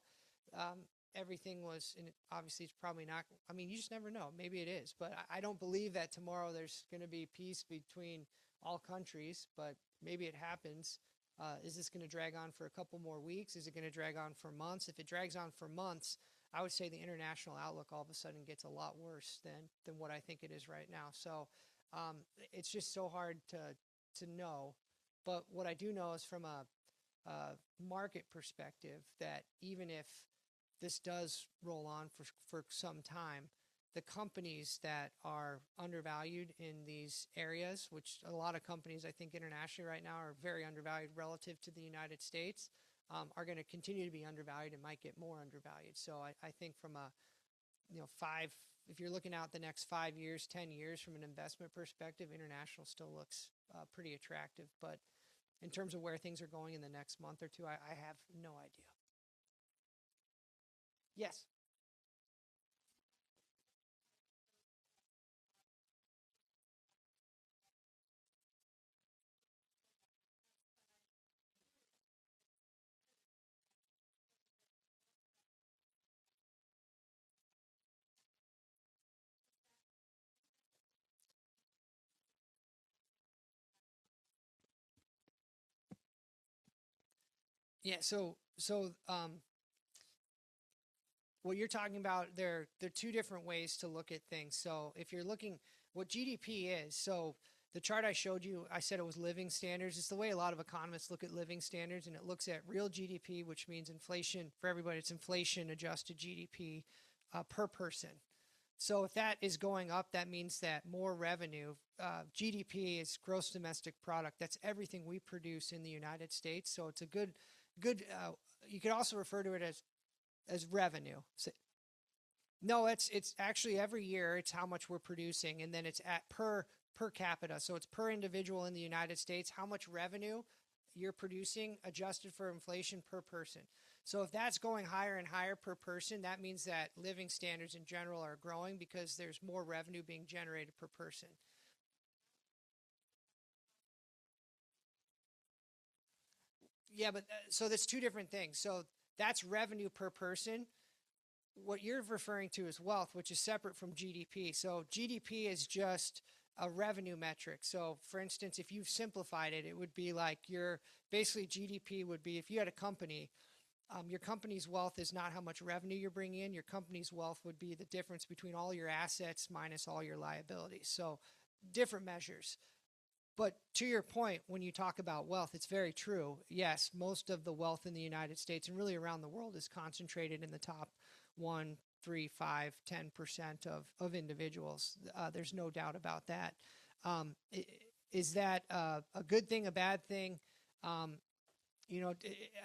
everything was, and obviously it's probably not, I mean, you just never know. Maybe it is, but I don't believe that tomorrow there's going to be peace between all countries, but maybe it happens. Is this going to drag on for a couple more weeks? Is it going to drag on for months? If it drags on for months, I would say the international outlook all of a sudden gets a lot worse than what I think it is right now. So it's just so hard to know. But what I do know is from a market perspective that even if this does roll on for some time, the companies that are undervalued in these areas, which a lot of companies I think internationally right now are very undervalued relative to the United States, are going to continue to be undervalued and might get more undervalued. So I think from a, if you're looking out the next 5 years, 10 years from an investment perspective, international still looks pretty attractive. But In terms of where things are going in the next month or two, I have no idea. Yes. Yeah. What you're talking about, there are two different ways to look at things. So if you're looking what GDP is, so the chart I showed you, I said it was living standards. It's the way a lot of economists look at living standards, and it looks at real GDP, which means inflation for everybody. It's inflation adjusted GDP per person. So if that is going up, that means that more revenue. GDP is gross domestic product. That's everything we produce in the United States. So it's a good. You could also refer to it as revenue. So, no, it's actually every year it's how much we're producing, and then it's at per capita. So it's per individual in the United States, how much revenue you're producing adjusted for inflation per person. So if that's going higher and higher per person, that means that living standards in general are growing because there's more revenue being generated per person. Yeah, but so that's two different things. So that's revenue per person. What you're referring to is wealth, which is separate from GDP. So GDP is just a revenue metric. So for instance, if you've simplified it, it would be like your basically GDP would be if you had a company, your company's wealth is not how much revenue you're bringing in. Your company's wealth would be the difference between all your assets minus all your liabilities. So different measures. But to your point, when you talk about wealth, it's very true. Yes, most of the wealth in the United States and really around the world is concentrated in the top 1, 3, 5, 10% of individuals. There's no doubt about that. Is that a good thing, a bad thing? I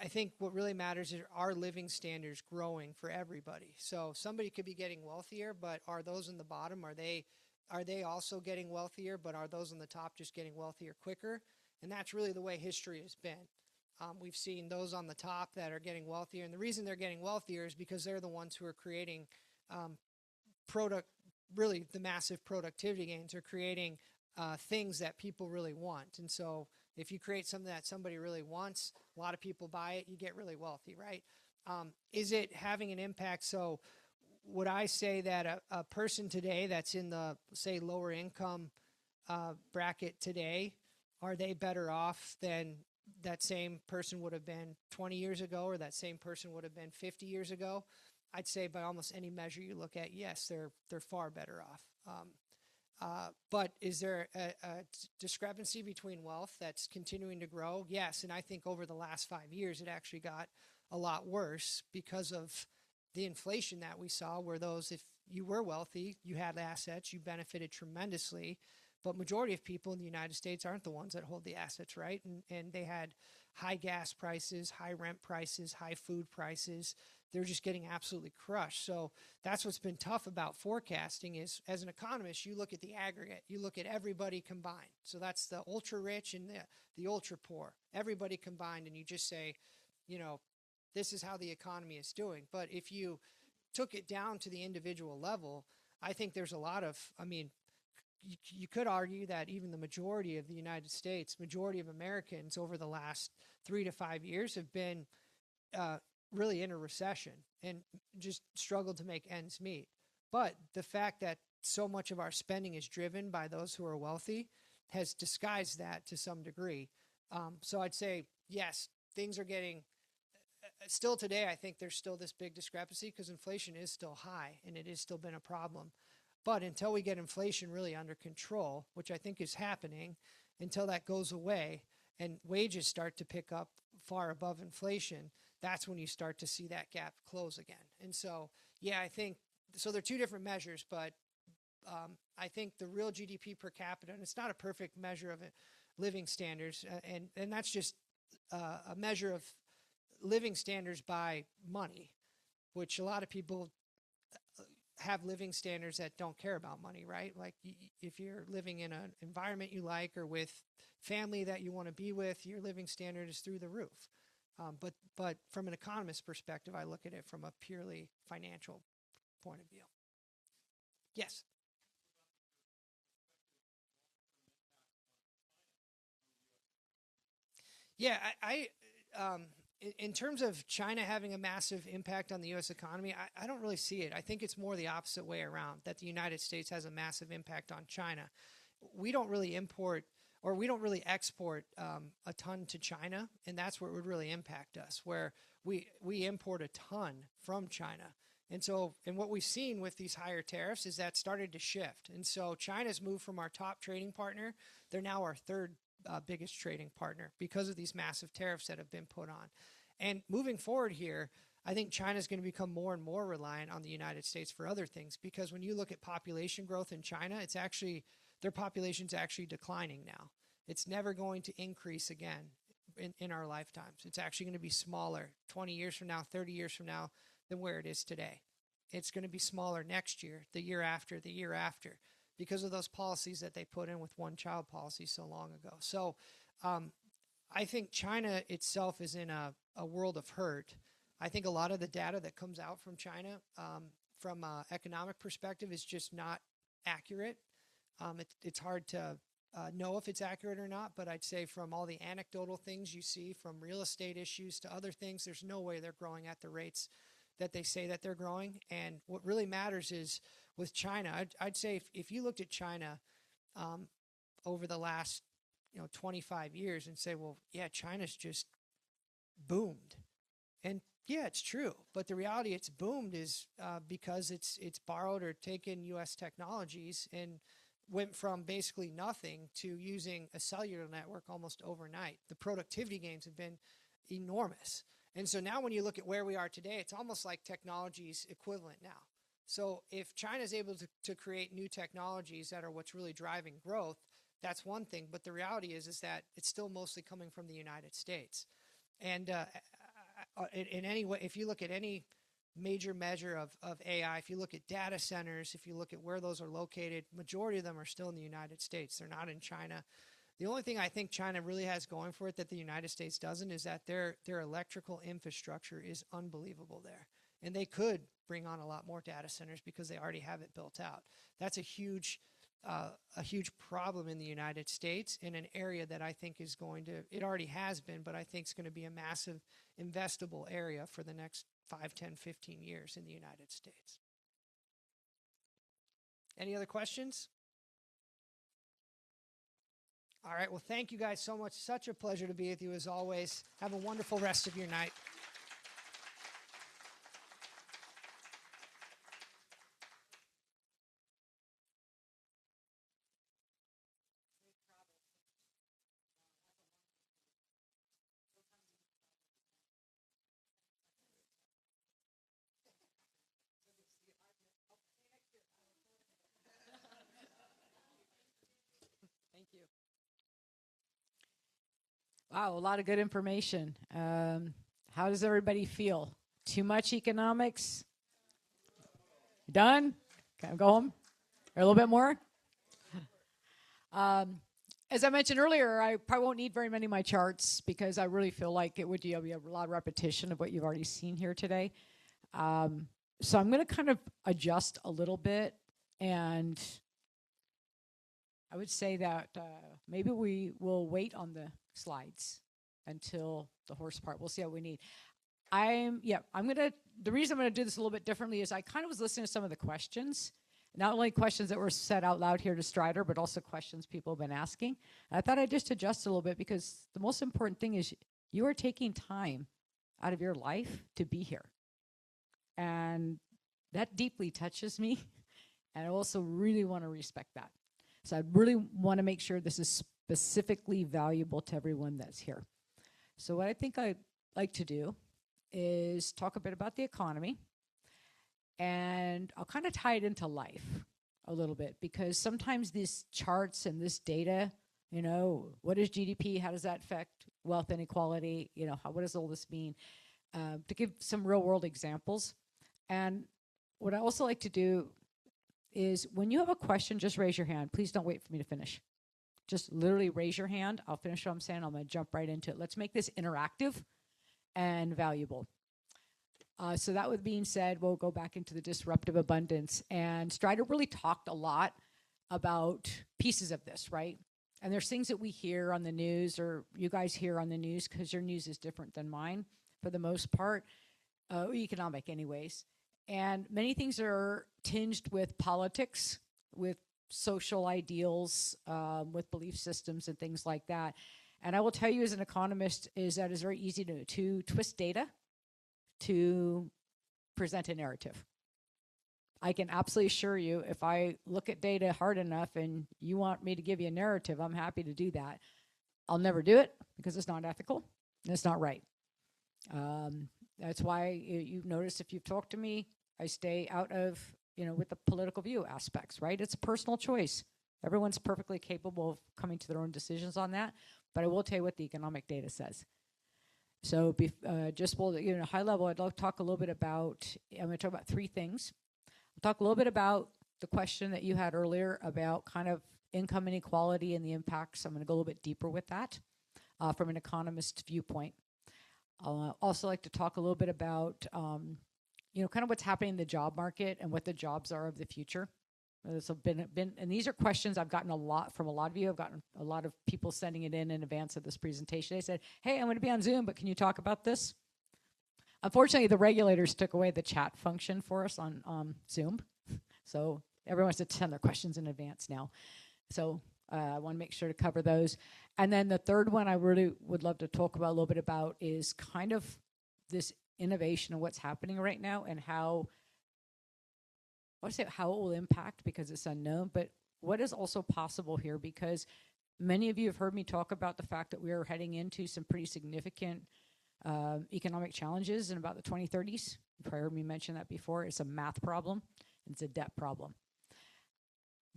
think what really matters is are living standards growing for everybody. So somebody could be getting wealthier, but are those in the bottom, are they also getting wealthier, but are those on the top just getting wealthier quicker? And that's really the way history has been. We've seen those on the top that are getting wealthier, and the reason they're getting wealthier is because they're the ones who are creating really the massive productivity gains. Are creating things that people really want. And so if you create something that somebody really wants, a lot of people buy it, you get really wealthy, right? Is it having an impact? So would I say that a person today that's in the, say, lower income bracket today, are they better off than that same person would have been 20 years ago or that same person would have been 50 years ago? I'd say by almost any measure you look at, yes, they're far better off. But is there a discrepancy between wealth that's continuing to grow? Yes, and I think over the last 5 years it actually got a lot worse because of the inflation that we saw, where those, if you were wealthy, you had assets, you benefited tremendously, but majority of people in the United States aren't the ones that hold the assets, right? And they had high gas prices, high rent prices, high food prices. They're just getting absolutely crushed. So that's what's been tough about forecasting is, as an economist, you look at the aggregate. You look at everybody combined. So that's the ultra rich and the ultra poor. Everybody combined, and you just say, this is how the economy is doing. But if you took it down to the individual level, I think there's a lot of, you could argue that even the majority of the United States, majority of Americans over the last 3 to 5 years have been really in a recession and just struggled to make ends meet. But the fact that so much of our spending is driven by those who are wealthy has disguised that to some degree. So I'd say, yes, things are getting, still today, I think there's still this big discrepancy because inflation is still high and it has still been a problem. But until we get inflation really under control, which I think is happening, until that goes away and wages start to pick up far above inflation, that's when you start to see that gap close again. And so, yeah, I think, so they're two different measures, but I think the real GDP per capita, and it's not a perfect measure of living standards, and that's just a measure of living standards by money, which a lot of people have living standards that don't care about money, right? Like if you're living in an environment you like or with family that you want to be with, your living standard is through the roof. But from an economist perspective, I look at it from a purely financial point of view. Yes. Yeah, in terms of China having a massive impact on the U.S. economy, I don't really see it. I think it's more the opposite way around, that the United States has a massive impact on China. We don't really import or we don't really export a ton to China, and that's what would really impact us, where we import a ton from China. And so, and what we've seen with these higher tariffs is that started to shift. And so China's moved from our top trading partner, they're now our third biggest trading partner because of these massive tariffs that have been put on. And moving forward here, I think China's going to become more and more reliant on the United States for other things, because when you look at population growth in China, it's actually, their population's actually declining now. It's never going to increase again in our lifetimes. It's actually going to be smaller 20 years from now, 30 years from now than where it is today. It's going to be smaller next year, the year after, because of those policies that they put in with one-child policy so long ago. So I think China itself is in a world of hurt. I think a lot of the data that comes out from China from an economic perspective is just not accurate. It's hard to know if it's accurate or not, but I'd say from all the anecdotal things you see, from real estate issues to other things, there's no way they're growing at the rates that they say that they're growing. And what really matters is with China, I'd say if you looked at China over the last 25 years and say, well, yeah, China's just boomed. And yeah, it's true. But the reality it's boomed is because it's borrowed or taken U.S. technologies and went from basically nothing to using a cellular network almost overnight. The productivity gains have been enormous. And so now when you look at where we are today, it's almost like technology's equivalent now. So if China's able to create new technologies that are what's really driving growth, that's one thing. But the reality is that it's still mostly coming from the United States. And in any way, if you look at any major measure of AI, if you look at data centers, if you look at where those are located, majority of them are still in the United States. They're not in China. The only thing I think China really has going for it that the United States doesn't is that their electrical infrastructure is unbelievable there. And they could bring on a lot more data centers because they already have it built out. That's a huge problem in the United States, in an area that I think is going to, it already has been, but I think it's going to be a massive investable area for the next 5, 10, 15 years in the United States. Any other questions? All right, well, thank you guys so much. Such a pleasure to be with you as always. Have a wonderful rest of your night. Thank you. Wow, a lot of good information. How does everybody feel? Too much economics? Done? Can I go home? Or a little bit more? As I mentioned earlier, I probably won't need very many of my charts because I really feel like it would be a lot of repetition of what you've already seen here today. So I'm going to kind of adjust a little bit, and I would say that maybe we will wait on the slides until the horse part. We'll see what we need. The reason I'm going to do this a little bit differently is I kind of was listening to some of the questions, not only questions that were said out loud here to Strider, but also questions people have been asking. And I thought I'd just adjust a little bit because the most important thing is you are taking time out of your life to be here. And that deeply touches me. And I also really want to respect that. So I really want to make sure this is specifically valuable to everyone that's here. So what I think I'd like to do is talk a bit about the economy, and I'll kind of tie it into life a little bit, because sometimes these charts and this data, what is GDP? How does that affect wealth inequality? What does all this mean? To give some real world examples. And what I also like to do is when you have a question, just raise your hand. Please don't wait for me to finish. Just literally raise your hand. I'll finish what I'm saying. I'm going to jump right into it. Let's make this interactive and valuable. So that with being said, we'll go back into the disruptive abundance. And Strider really talked a lot about pieces of this, right? And there's things that we hear on the news, or you guys hear on the news, because your news is different than mine for the most part, economic anyways. And many things are tinged with politics, with social ideals, with belief systems and things like that. And I will tell you as an economist is that it's very easy to twist data to present a narrative. I can absolutely assure you, if I look at data hard enough and you want me to give you a narrative, I'm happy to do that. I'll never do it because it's not ethical and it's not right. That's why you've noticed if you've talked to me, I stay out of, with the political view aspects, right? It's a personal choice. Everyone's perfectly capable of coming to their own decisions on that, but I will tell you what the economic data says. So high level, I'd like to talk a little bit about, I'm going to talk about three things. I'll talk a little bit about the question that you had earlier about kind of income inequality and the impacts. I'm going to go a little bit deeper with that from an economist viewpoint. I'll also like to talk a little bit about, kind of what's happening in the job market and what the jobs are of the future. There's and these are questions I've gotten a lot from a lot of you. I've gotten a lot of people sending it in advance of this presentation. They said, hey, I'm going to be on Zoom, but can you talk about this? Unfortunately, the regulators took away the chat function for us on Zoom. So everyone has to send their questions in advance now. So I want to make sure to cover those. And then the third one I really would love to talk about a little bit about is kind of this innovation and what's happening right now and how it will impact because it's unknown, but what is also possible here, because many of you have heard me talk about the fact that we are heading into some pretty significant economic challenges in about the 2030s. You've heard me mention that before. It's a math problem. It's a debt problem.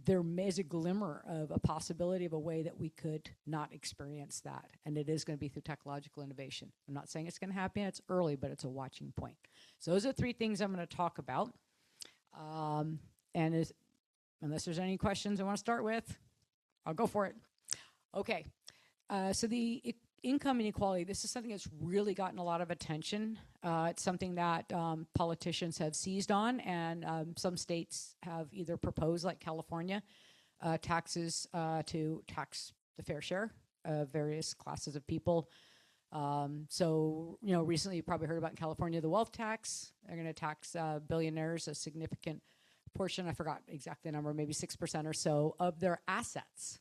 There is a glimmer of a possibility of a way that we could not experience that, and it is going to be through technological innovation. I'm not saying it's going to happen. It's early, but it's a watching point. So those are three things I'm going to talk about. Unless there's any questions I want to start with, I'll go for it. Okay, so the income inequality, this is something that's really gotten a lot of attention. It's something that politicians have seized on, and some states have either proposed, like California, taxes to tax the fair share of various classes of people. Recently you probably heard about in California the wealth tax. They're going to tax billionaires a significant portion, I forgot exactly the number, maybe 6% or so of their assets.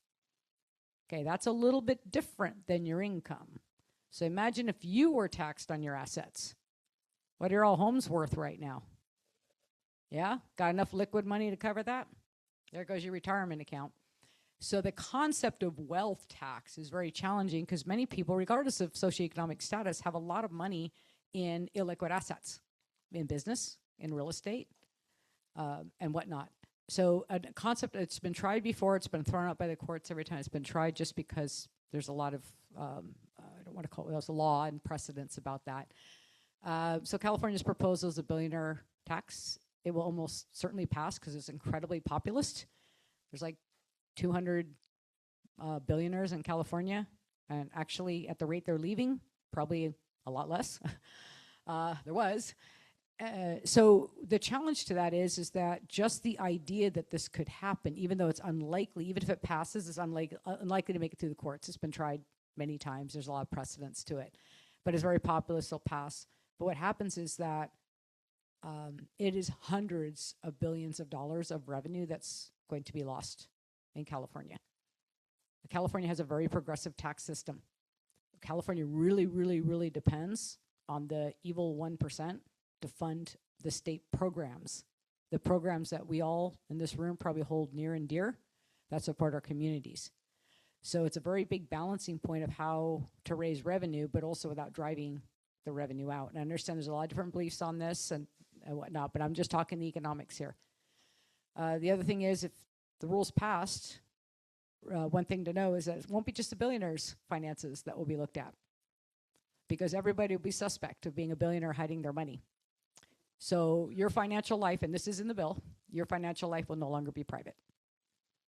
Okay, that's a little bit different than your income. So imagine if you were taxed on your assets. What are your all homes worth right now? Yeah, got enough liquid money to cover that? There goes your retirement account. So the concept of wealth tax is very challenging because many people, regardless of socioeconomic status, have a lot of money in illiquid assets, in business, in real estate, and whatnot. So a concept that's been tried before, it's been thrown out by the courts every time it's been tried just because there's a lot of, I don't want to call it, there's a law and precedence about that. So California's proposal is a billionaire tax. It will almost certainly pass because it's incredibly populist. There's like 200 billionaires in California, and actually at the rate they're leaving, probably a lot less. There was. So the challenge to that is that just the idea that this could happen, even though it's unlikely, even if it passes, it's unlikely to make it through the courts. It's been tried many times. There's a lot of precedence to it. But it's very populist, it'll pass. But what happens is that it is hundreds of billions of dollars of revenue that's going to be lost in California. California has a very progressive tax system. California really, really, really depends on the evil 1% to fund the state programs, the programs that we all in this room probably hold near and dear, that support our communities. So it's a very big balancing point of how to raise revenue, but also without driving the revenue out. And I understand there's a lot of different beliefs on this and whatnot, but I'm just talking the economics here. The other thing is, if the rules passed, one thing to know is that it won't be just the billionaires' finances that will be looked at, because everybody will be suspect of being a billionaire hiding their money. So your financial life, and this is in the bill, your financial life will no longer be private.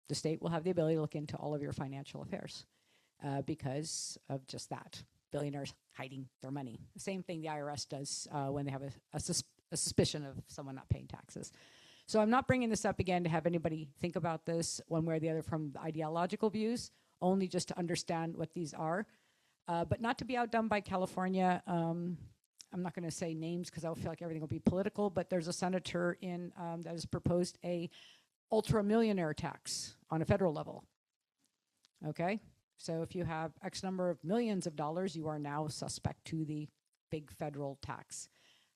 The state will have the ability to look into all of your financial affairs because of just that. Billionaires hiding their money. The same thing the IRS does when they have a suspicion of someone not paying taxes. So I'm not bringing this up again to have anybody think about this one way or the other from the ideological views, only just to understand what these are, but not to be outdone by California. I'm not going to say names because I feel like everything will be political, but there's a senator in that has proposed a ultra-millionaire tax on a federal level. Okay? So if you have X number of millions of dollars, you are now suspect to the big federal tax.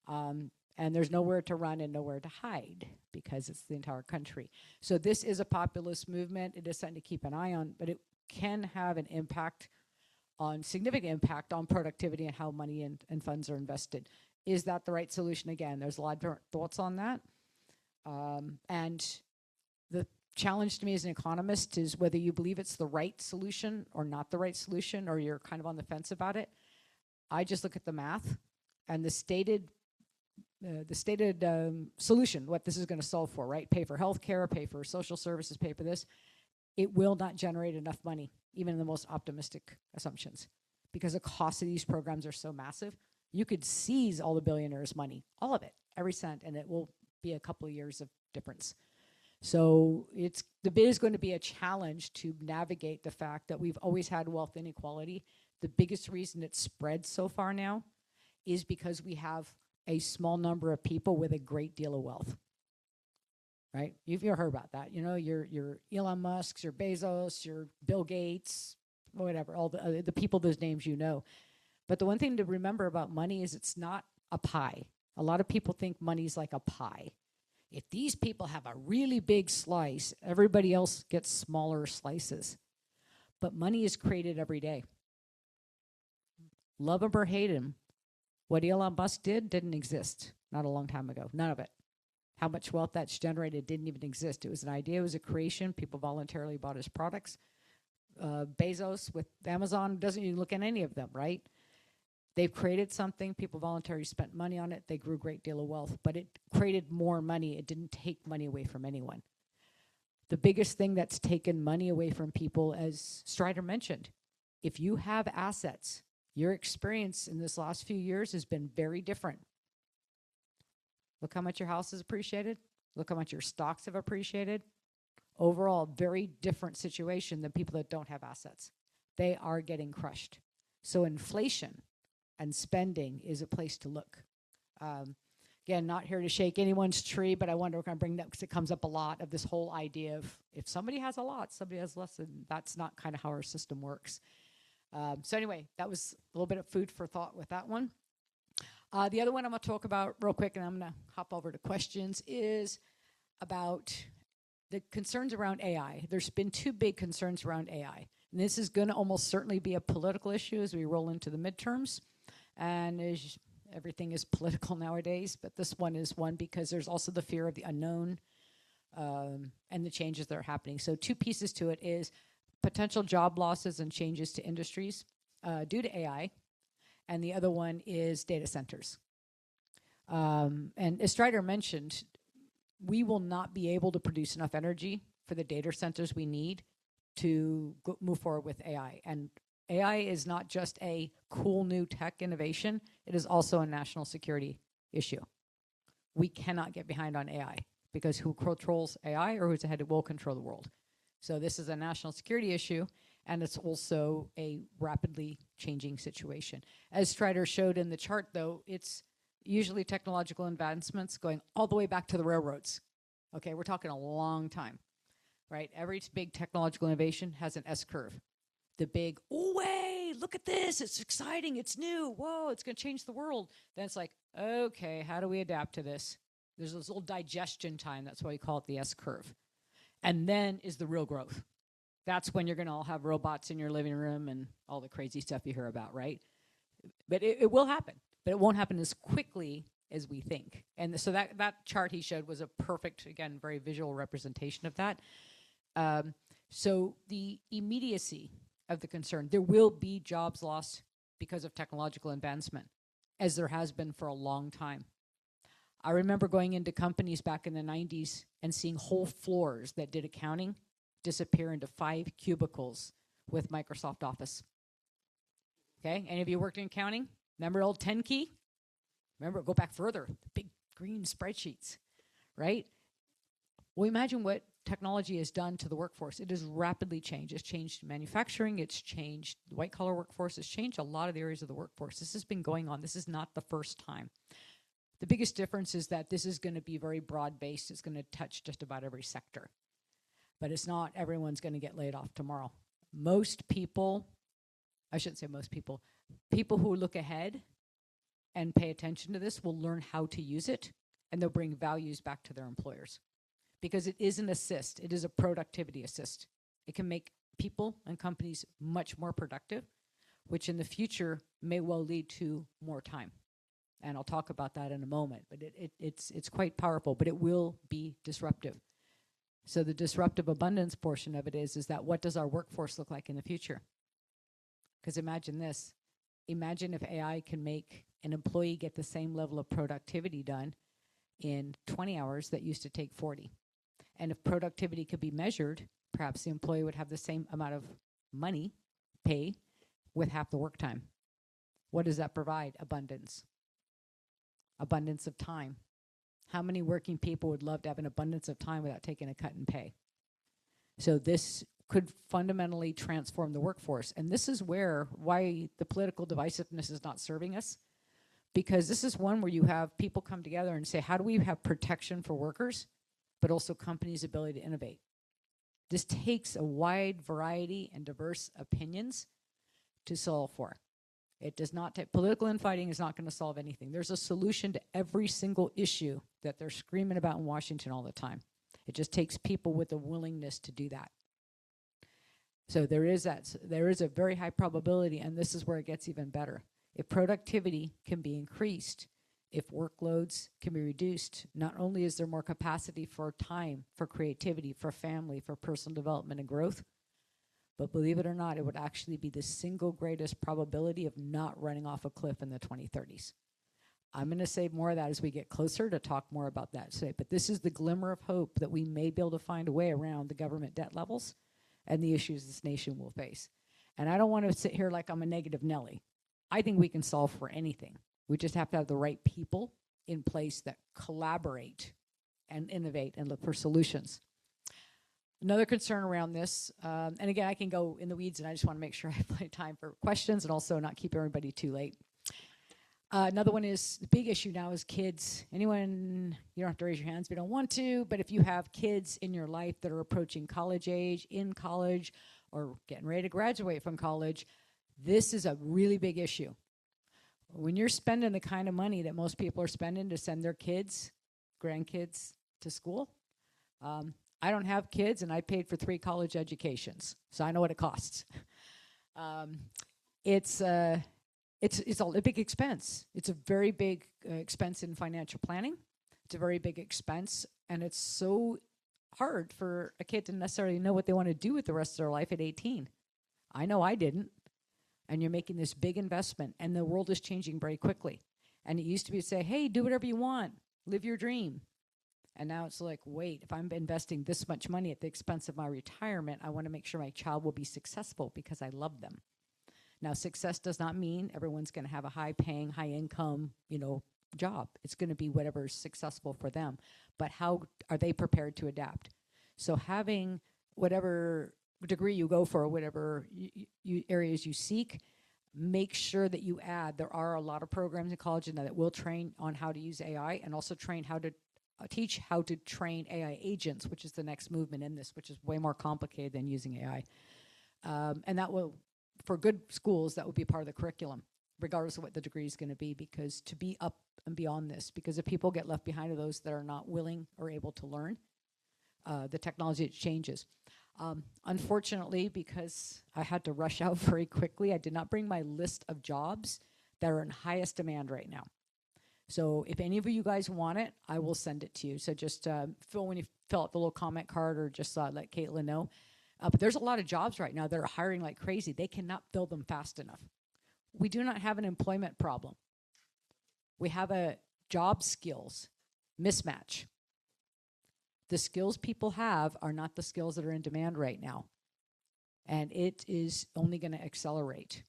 And there's nowhere to run and nowhere to hide because it's the entire country. So this is a populist movement. It is something to keep an eye on, but it can have an impact on, significant impact on productivity and how money and funds are invested. Is that the right solution? Again, there's a lot of different thoughts on that. And the challenge to me as an economist is whether you believe it's the right solution or not the right solution, or you're kind of on the fence about it. I just look at the math and the stated solution, what this is going to solve for, right? Pay for healthcare, pay for social services, pay for this. It will not generate enough money, even in the most optimistic assumptions, because the cost of these programs are so massive. You could seize all the billionaires' money, all of it, every cent, and it will be a couple of years of difference. So the bid is going to be a challenge to navigate the fact that we've always had wealth inequality. The biggest reason it's spread so far now is because we have a small number of people with a great deal of wealth, right? You've heard about that. You know, your Elon Musks, your Bezos, your Bill Gates, whatever, all the people, those names you know. But the one thing to remember about money is it's not a pie. A lot of people think money's like a pie. If these people have a really big slice, everybody else gets smaller slices. But money is created every day. Love him or hate him, what Elon Musk didn't exist not a long time ago. None of it. How much wealth that's generated didn't even exist. It was an idea. It was a creation. People voluntarily bought his products. Bezos with Amazon doesn't even look at any of them, right? They've created something. People voluntarily spent money on it. They grew a great deal of wealth, but it created more money. It didn't take money away from anyone. The biggest thing that's taken money away from people, as Strider mentioned, if you have assets, your experience in this last few years has been very different. Look how much your house has appreciated. Look how much your stocks have appreciated. Overall, very different situation than people that don't have assets. They are getting crushed. So inflation and spending is a place to look. Again, not here to shake anyone's tree, but I wonder if I bring that because it comes up a lot of this whole idea of if somebody has a lot, somebody has less, and that's not kind of how our system works. So anyway, that was a little bit of food for thought with that one. The other one I'm going to talk about real quick, and I'm going to hop over to questions, is about the concerns around AI. There's been two big concerns around AI. And this is going to almost certainly be a political issue as we roll into the midterms. And everything is political nowadays, but this one is one because there's also the fear of the unknown and the changes that are happening. So two pieces to it is potential job losses and changes to industries due to AI, and the other one is data centers. And as Strider mentioned, we will not be able to produce enough energy for the data centers we need to move forward with AI. And AI is not just a cool new tech innovation, it is also a national security issue. We cannot get behind on AI because who controls AI or who's ahead will control the world. So this is a national security issue, and it's also a rapidly changing situation. As Strider showed in the chart, though, it's usually technological advancements going all the way back to the railroads. Okay, we're talking a long time, right? Every big technological innovation has an S-curve. The big, oh, way, look at this, it's exciting, it's new, whoa, it's going to change the world. Then it's like, okay, how do we adapt to this? There's this little digestion time, that's why we call it the S-curve. And then is the real growth. That's when you're going to all have robots in your living room and all the crazy stuff you hear about, right? But it will happen, but it won't happen as quickly as we think. And so that chart he showed was a perfect, again, very visual representation of that. So the immediacy of the concern, there will be jobs lost because of technological advancement, as there has been for a long time. I remember going into companies back in the 90s and seeing whole floors that did accounting disappear into 5 cubicles with Microsoft Office. Okay, any of you worked in accounting? Remember old 10 key? Remember, go back further, the big green spreadsheets, right? Well, imagine what technology has done to the workforce. It has rapidly changed. It's changed manufacturing. It's changed the white-collar workforce. It's changed a lot of the areas of the workforce. This has been going on. This is not the first time. The biggest difference is that this is going to be very broad-based. It's going to touch just about every sector. But it's not everyone's going to get laid off tomorrow. Most people, I shouldn't say most people, people who look ahead and pay attention to this will learn how to use it, and they'll bring values back to their employers. Because it is an assist. It is a productivity assist. It can make people and companies much more productive, which in the future may well lead to more time. And I'll talk about that in a moment. But it's quite powerful, but it will be disruptive. So the disruptive abundance portion of it is that what does our workforce look like in the future? Because imagine this. Imagine if AI can make an employee get the same level of productivity done in 20 hours that used to take 40. And if productivity could be measured, perhaps the employee would have the same amount of money, pay, with half the work time. What does that provide? Abundance. Abundance of time. How many working people would love to have an abundance of time without taking a cut in pay? So this could fundamentally transform the workforce. And this is why the political divisiveness is not serving us. Because this is one where you have people come together and say, how do we have protection for workers, but also companies' ability to innovate? This takes a wide variety and diverse opinions to solve for. It does not take, political infighting is not going to solve anything. There's a solution to every single issue that they're screaming about in Washington all the time. It just takes people with a willingness to do that. So there is a very high probability, and this is where it gets even better. If productivity can be increased, if workloads can be reduced, not only is there more capacity for time, for creativity, for family, for personal development and growth, but believe it or not, it would actually be the single greatest probability of not running off a cliff in the 2030s. I'm going to say more of that as we get closer to talk more about that today. But this is the glimmer of hope that we may be able to find a way around the government debt levels and the issues this nation will face. And I don't want to sit here like I'm a negative Nelly. I think we can solve for anything. We just have to have the right people in place that collaborate and innovate and look for solutions. Another concern around this, and again, I can go in the weeds, and I just want to make sure I have plenty of time for questions and also not keep everybody too late. Another one is, the big issue now is kids. Anyone, you don't have to raise your hands if you don't want to, but if you have kids in your life that are approaching college age, in college, or getting ready to graduate from college, this is a really big issue. When you're spending the kind of money that most people are spending to send their kids, grandkids to school, I don't have kids, and I paid for 3 college educations, so I know what it costs. It's a big expense. It's a very big expense in financial planning. It's a very big expense, and it's so hard for a kid to necessarily know what they want to do with the rest of their life at 18. I know I didn't. And you're making this big investment, and the world is changing very quickly. And it used to be to say, hey, do whatever you want, live your dream. And now it's like, wait, if I'm investing this much money at the expense of my retirement, I want to make sure my child will be successful because I love them. Now, success does not mean everyone's going to have a high-paying, high-income, job. It's going to be whatever is successful for them. But how are they prepared to adapt? So having whatever degree you go for, whatever areas you seek, make sure that you add. There are a lot of programs in college that will train on how to use AI and also train how to teach how to train AI agents, which is the next movement in this, which is way more complicated than using AI. And that will, for good schools, that will be part of the curriculum, regardless of what the degree is going to be, because to be up and beyond this, because if people get left behind are those that are not willing or able to learn, the technology changes. Unfortunately, because I had to rush out very quickly, I did not bring my list of jobs that are in highest demand right now. So if any of you guys want it, I will send it to you. So just when you fill out the little comment card, or just let Caitlin know. But there's a lot of jobs right now that are hiring like crazy. They cannot fill them fast enough. We do not have an employment problem. We have a job skills mismatch. The skills people have are not the skills that are in demand right now. And it is only going to accelerate.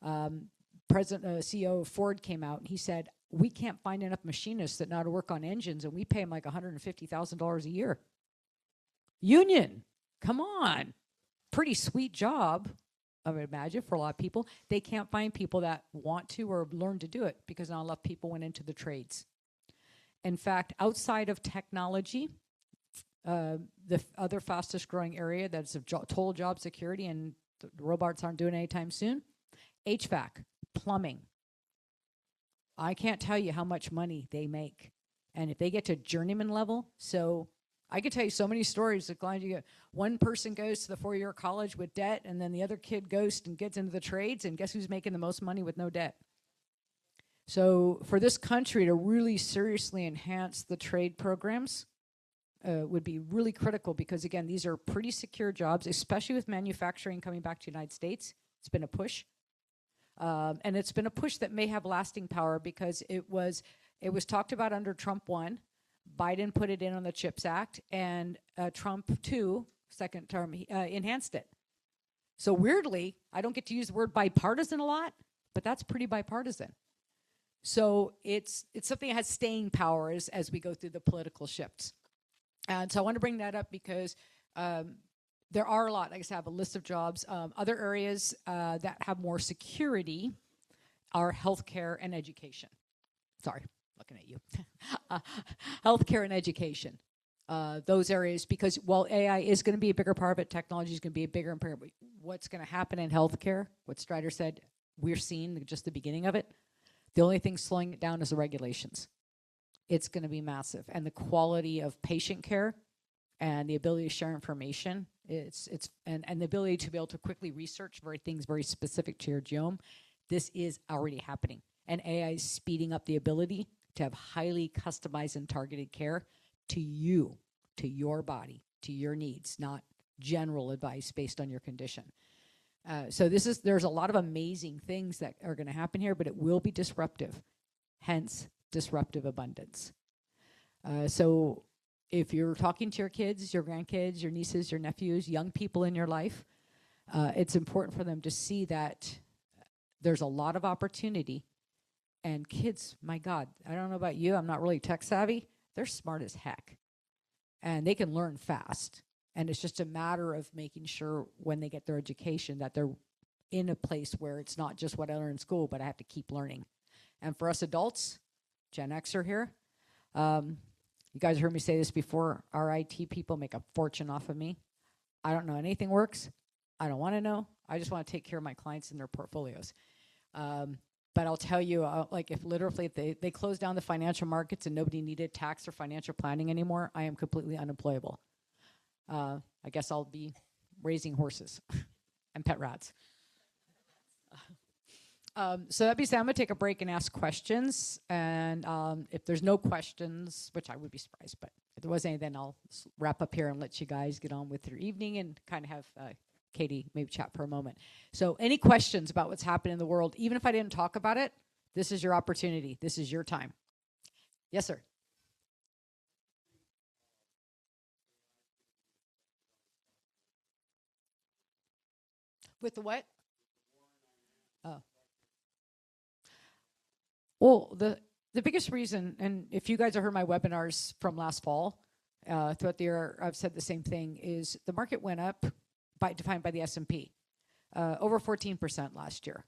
CEO of Ford came out and he said, we can't find enough machinists that know how to work on engines, and we pay them like $150,000 a year. Union, come on. Pretty sweet job, I would imagine, for a lot of people. They can't find people that want to or learn to do it because not enough people went into the trades. In fact, outside of technology, the other fastest growing area that's of total job security, and the robots aren't doing it anytime soon, HVAC, plumbing. I can't tell you how much money they make. And if they get to journeyman level, so I could tell you so many stories. One person goes to the 4-year college with debt, and then the other kid goes and gets into the trades, and guess who's making the most money with no debt? So for this country to really seriously enhance the trade programs would be really critical because, again, these are pretty secure jobs, especially with manufacturing coming back to the United States. It's been a push. And it's been a push that may have lasting power because it was talked about under Trump 1. Biden put it in on the CHIPS Act, and Trump 2, second term, enhanced it. So weirdly, I don't get to use the word bipartisan a lot, but that's pretty bipartisan. So it's something that has staying power as we go through the political shifts. And so I want to bring that up because there are a lot. Like I said, I have a list of jobs. Other areas that have more security are healthcare and education. Sorry, looking at you. Healthcare and education. Those areas, because while AI is going to be a bigger part of it, technology is going to be a bigger part. What's going to happen in healthcare, what Strider said, we're seeing just the beginning of it. The only thing slowing it down is the regulations. It's going to be massive. And the quality of patient care and the ability to share information, and the ability to be able to quickly research things very specific to your genome, this is already happening. And AI is speeding up the ability to have highly customized and targeted care to you, to your body, to your needs, not general advice based on your condition. So there's a lot of amazing things that are going to happen here, but it will be disruptive, hence disruptive abundance. So if you're talking to your kids, your grandkids, your nieces, your nephews, young people in your life, it's important for them to see that there's a lot of opportunity. And kids, my God, I don't know about you, I'm not really tech savvy. They're smart as heck. And they can learn fast. And it's just a matter of making sure when they get their education that they're in a place where it's not just what I learned in school, but I have to keep learning. And for us adults, Gen Xer here, you guys heard me say this before, our IT people make a fortune off of me. I don't know anything works. I don't want to know. I just want to take care of my clients and their portfolios. But I'll tell you, if they closed down the financial markets and nobody needed tax or financial planning anymore, I am completely unemployable. I guess I'll be raising horses and pet rats. So that being said, I'm going to take a break and ask questions. And if there's no questions, which I would be surprised, but if there was any, then I'll wrap up here and let you guys get on with your evening and kind of have Katie maybe chat for a moment. So any questions about what's happening in the world, even if I didn't talk about it, this is your opportunity. This is your time. Yes, sir. With the what? Oh. Well, the biggest reason, and if you guys have heard my webinars from last fall, throughout the year, I've said the same thing, is the market went up, defined by the S&P, over 14% last year.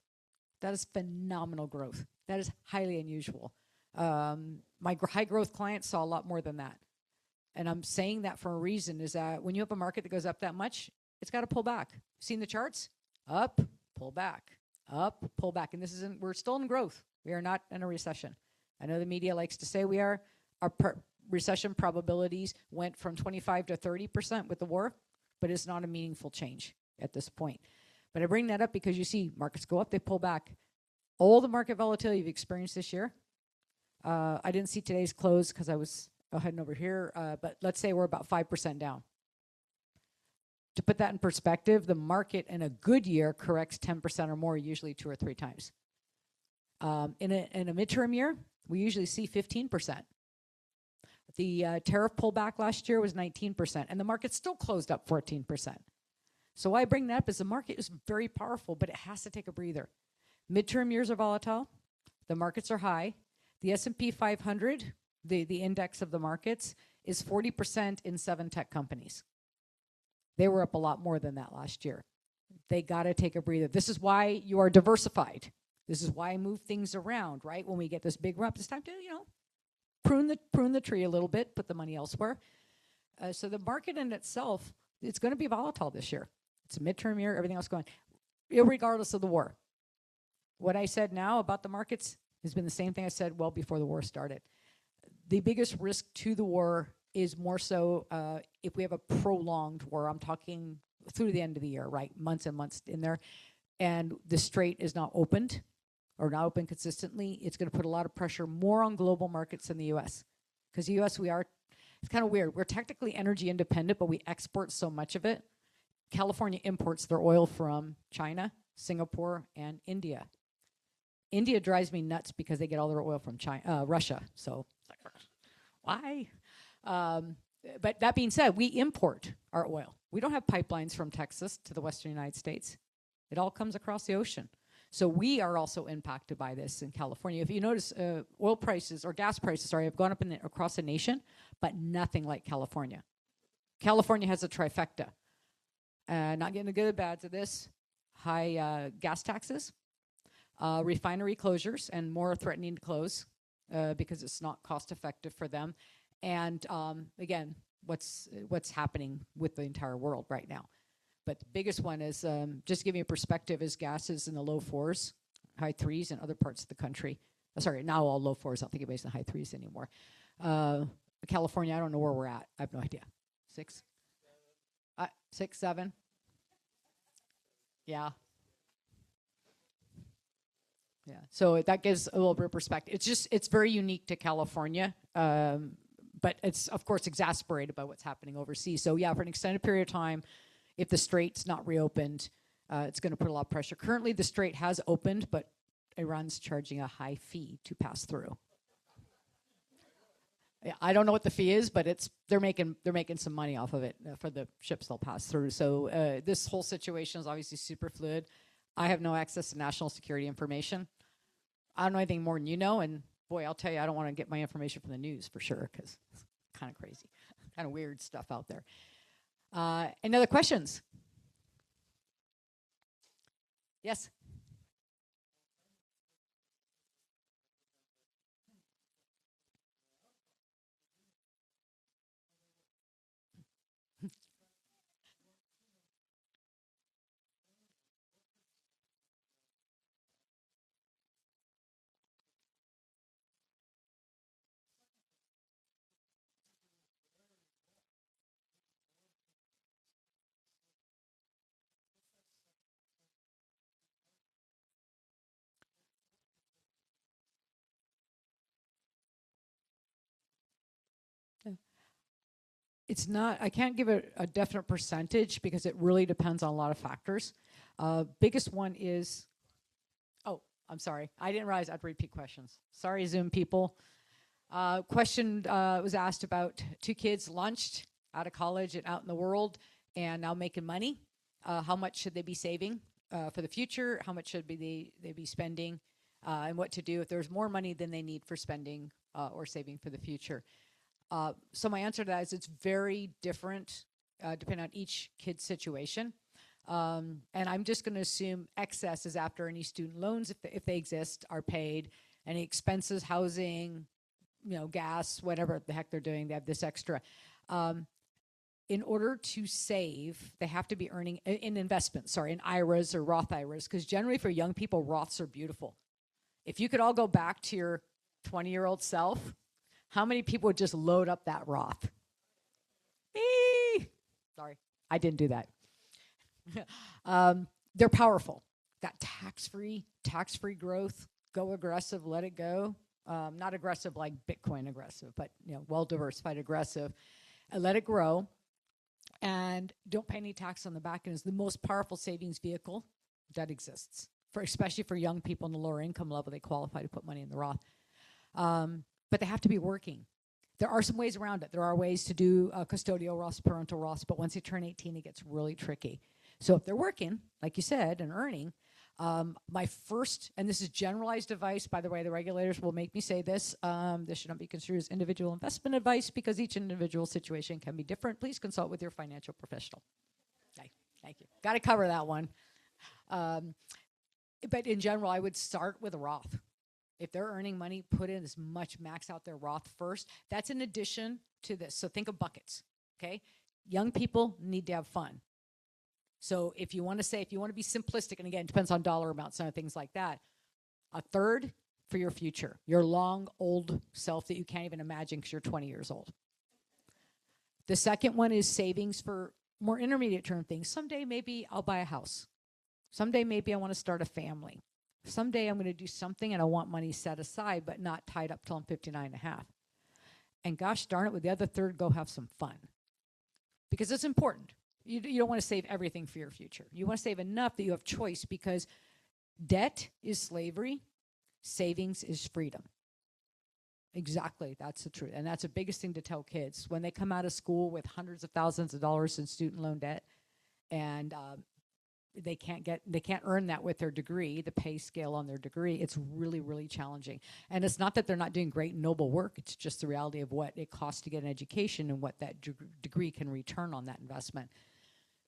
That is phenomenal growth. That is highly unusual. My high growth clients saw a lot more than that. And I'm saying that for a reason, is that when you have a market that goes up that much, it's got to pull back. Seen the charts? Up, pull back, up, pull back. And we're still in growth. We are not in a recession. I know the media likes to say we are. Our recession probabilities went from 25 to 30% with the war, but it's not a meaningful change at this point. But I bring that up because you see markets go up, they pull back. All the market volatility you've experienced this year, I didn't see today's close because I was heading over here, but let's say we're about 5% down. To put that in perspective, the market in a good year corrects 10% or more, usually 2 or 3 times. In a midterm year, we usually see 15%. The tariff pullback last year was 19%, and the market still closed up 14%. So why I bring that up is the market is very powerful, but it has to take a breather. Midterm years are volatile. The markets are high. The S&P 500, the index of the markets, is 40% in 7 tech companies. They were up a lot more than that last year. They got to take a breather. This is why you are diversified. This is why I move things around, right? When we get this big run up, it's time to, prune the tree a little bit, put the money elsewhere. So the market in itself, it's going to be volatile this year. It's a midterm year, everything else going, regardless of the war. What I said now about the markets has been the same thing I said well before the war started. The biggest risk to the war is more so if we have a prolonged war. I'm talking through the end of the year, right? Months and months in there. And the strait is not opened or not open consistently. It's going to put a lot of pressure more on global markets than the U.S. Because the U.S., it's kind of weird. We're technically energy independent, but we export so much of it. California imports their oil from China, Singapore, and India. India drives me nuts because they get all their oil from Russia. So it's like, why? But that being said, we import our oil. We don't have pipelines from Texas to the western United States. It all comes across the ocean. So we are also impacted by this in California. If you notice, oil prices or gas prices, have gone up across the nation, but nothing like California. California has a trifecta. Not getting the good or bad to this. High gas taxes, refinery closures, and more threatening to close because it's not cost effective for them. And again, what's happening with the entire world right now. But the biggest one is, just to give you a perspective, is gases in the low 4s, high 3s in other parts of the country. Sorry, now all low 4s. I don't think anybody's in the high 3s anymore. California, I don't know where we're at. I have no idea. 6? 6, 7? Yeah. Yeah. So that gives a little bit of perspective. It's very unique to California, but it's, of course, exasperated by what's happening overseas. So, yeah, for an extended period of time, if the strait's not reopened, it's going to put a lot of pressure. Currently, the strait has opened, but Iran's charging a high fee to pass through. Yeah, I don't know what the fee is, but they're making some money off of it for the ships they'll pass through. So this whole situation is obviously super fluid. I have no access to national security information. I don't know anything more than you know, and boy, I'll tell you, I don't want to get my information from the news for sure, because it's kind of crazy, kind of weird stuff out there. Any other questions? Yes? It's not, I can't give it a definite percentage because it really depends on a lot of factors. Biggest one is, I'm sorry. I didn't realize I'd repeat questions. Sorry, Zoom people. Question was asked about 2 kids launched out of college and out in the world and now making money. How much should they be saving for the future? How much should they be spending? And what to do if there's more money than they need for spending or saving for the future. So my answer to that is it's very different depending on each kid's situation. And I'm just going to assume excess is after any student loans, if they exist, are paid, any expenses, housing, gas, whatever the heck they're doing, they have this extra. In order to save, they have to be earning in investments, in IRAs or Roth IRAs, because generally for young people, Roths are beautiful. If you could all go back to your 20-year-old self, how many people would just load up that Roth? Sorry, I didn't do that. They're powerful. Got tax-free growth. Go aggressive, let it go. Not aggressive like Bitcoin aggressive, but well-diversified aggressive. Let it grow. And don't pay any tax on the back end. It's the most powerful savings vehicle that exists, especially for young people in the lower income level. They qualify to put money in the Roth. But they have to be working. There are some ways around it. There are ways to do custodial Roths, parental Roths, but once they turn 18, it gets really tricky. So if they're working, like you said, and earning, my first, and this is generalized advice, by the way, the regulators will make me say this, this should not be construed as individual investment advice because each individual situation can be different. Please consult with your financial professional. Okay, thank you. Got to cover that one. But in general, I would start with a Roth. If they're earning money, put in as much, max out their Roth first. That's in addition to this. So think of buckets, okay? Young people need to have fun. So if you want to say, if you want to be simplistic, and again, it depends on dollar amounts and things like that, a third for your future, your long, old self that you can't even imagine because you're 20 years old. The second one is savings for more intermediate term things. Someday maybe I'll buy a house. Someday maybe I want to start a family. Someday I'm going to do something and I want money set aside but not tied up till I'm 59 and a half. And gosh darn it, with the other third, go have some fun. Because it's important. You don't want to save everything for your future. You want to save enough that you have choice, because debt is slavery, savings is freedom. Exactly, that's the truth. And that's the biggest thing to tell kids. When they come out of school with hundreds of thousands of dollars in student loan debt, and they can't earn that with their degree, the pay scale on their degree, it's really, really challenging. And it's not that they're not doing great and noble work, it's just the reality of what it costs to get an education and what that degree can return on that investment.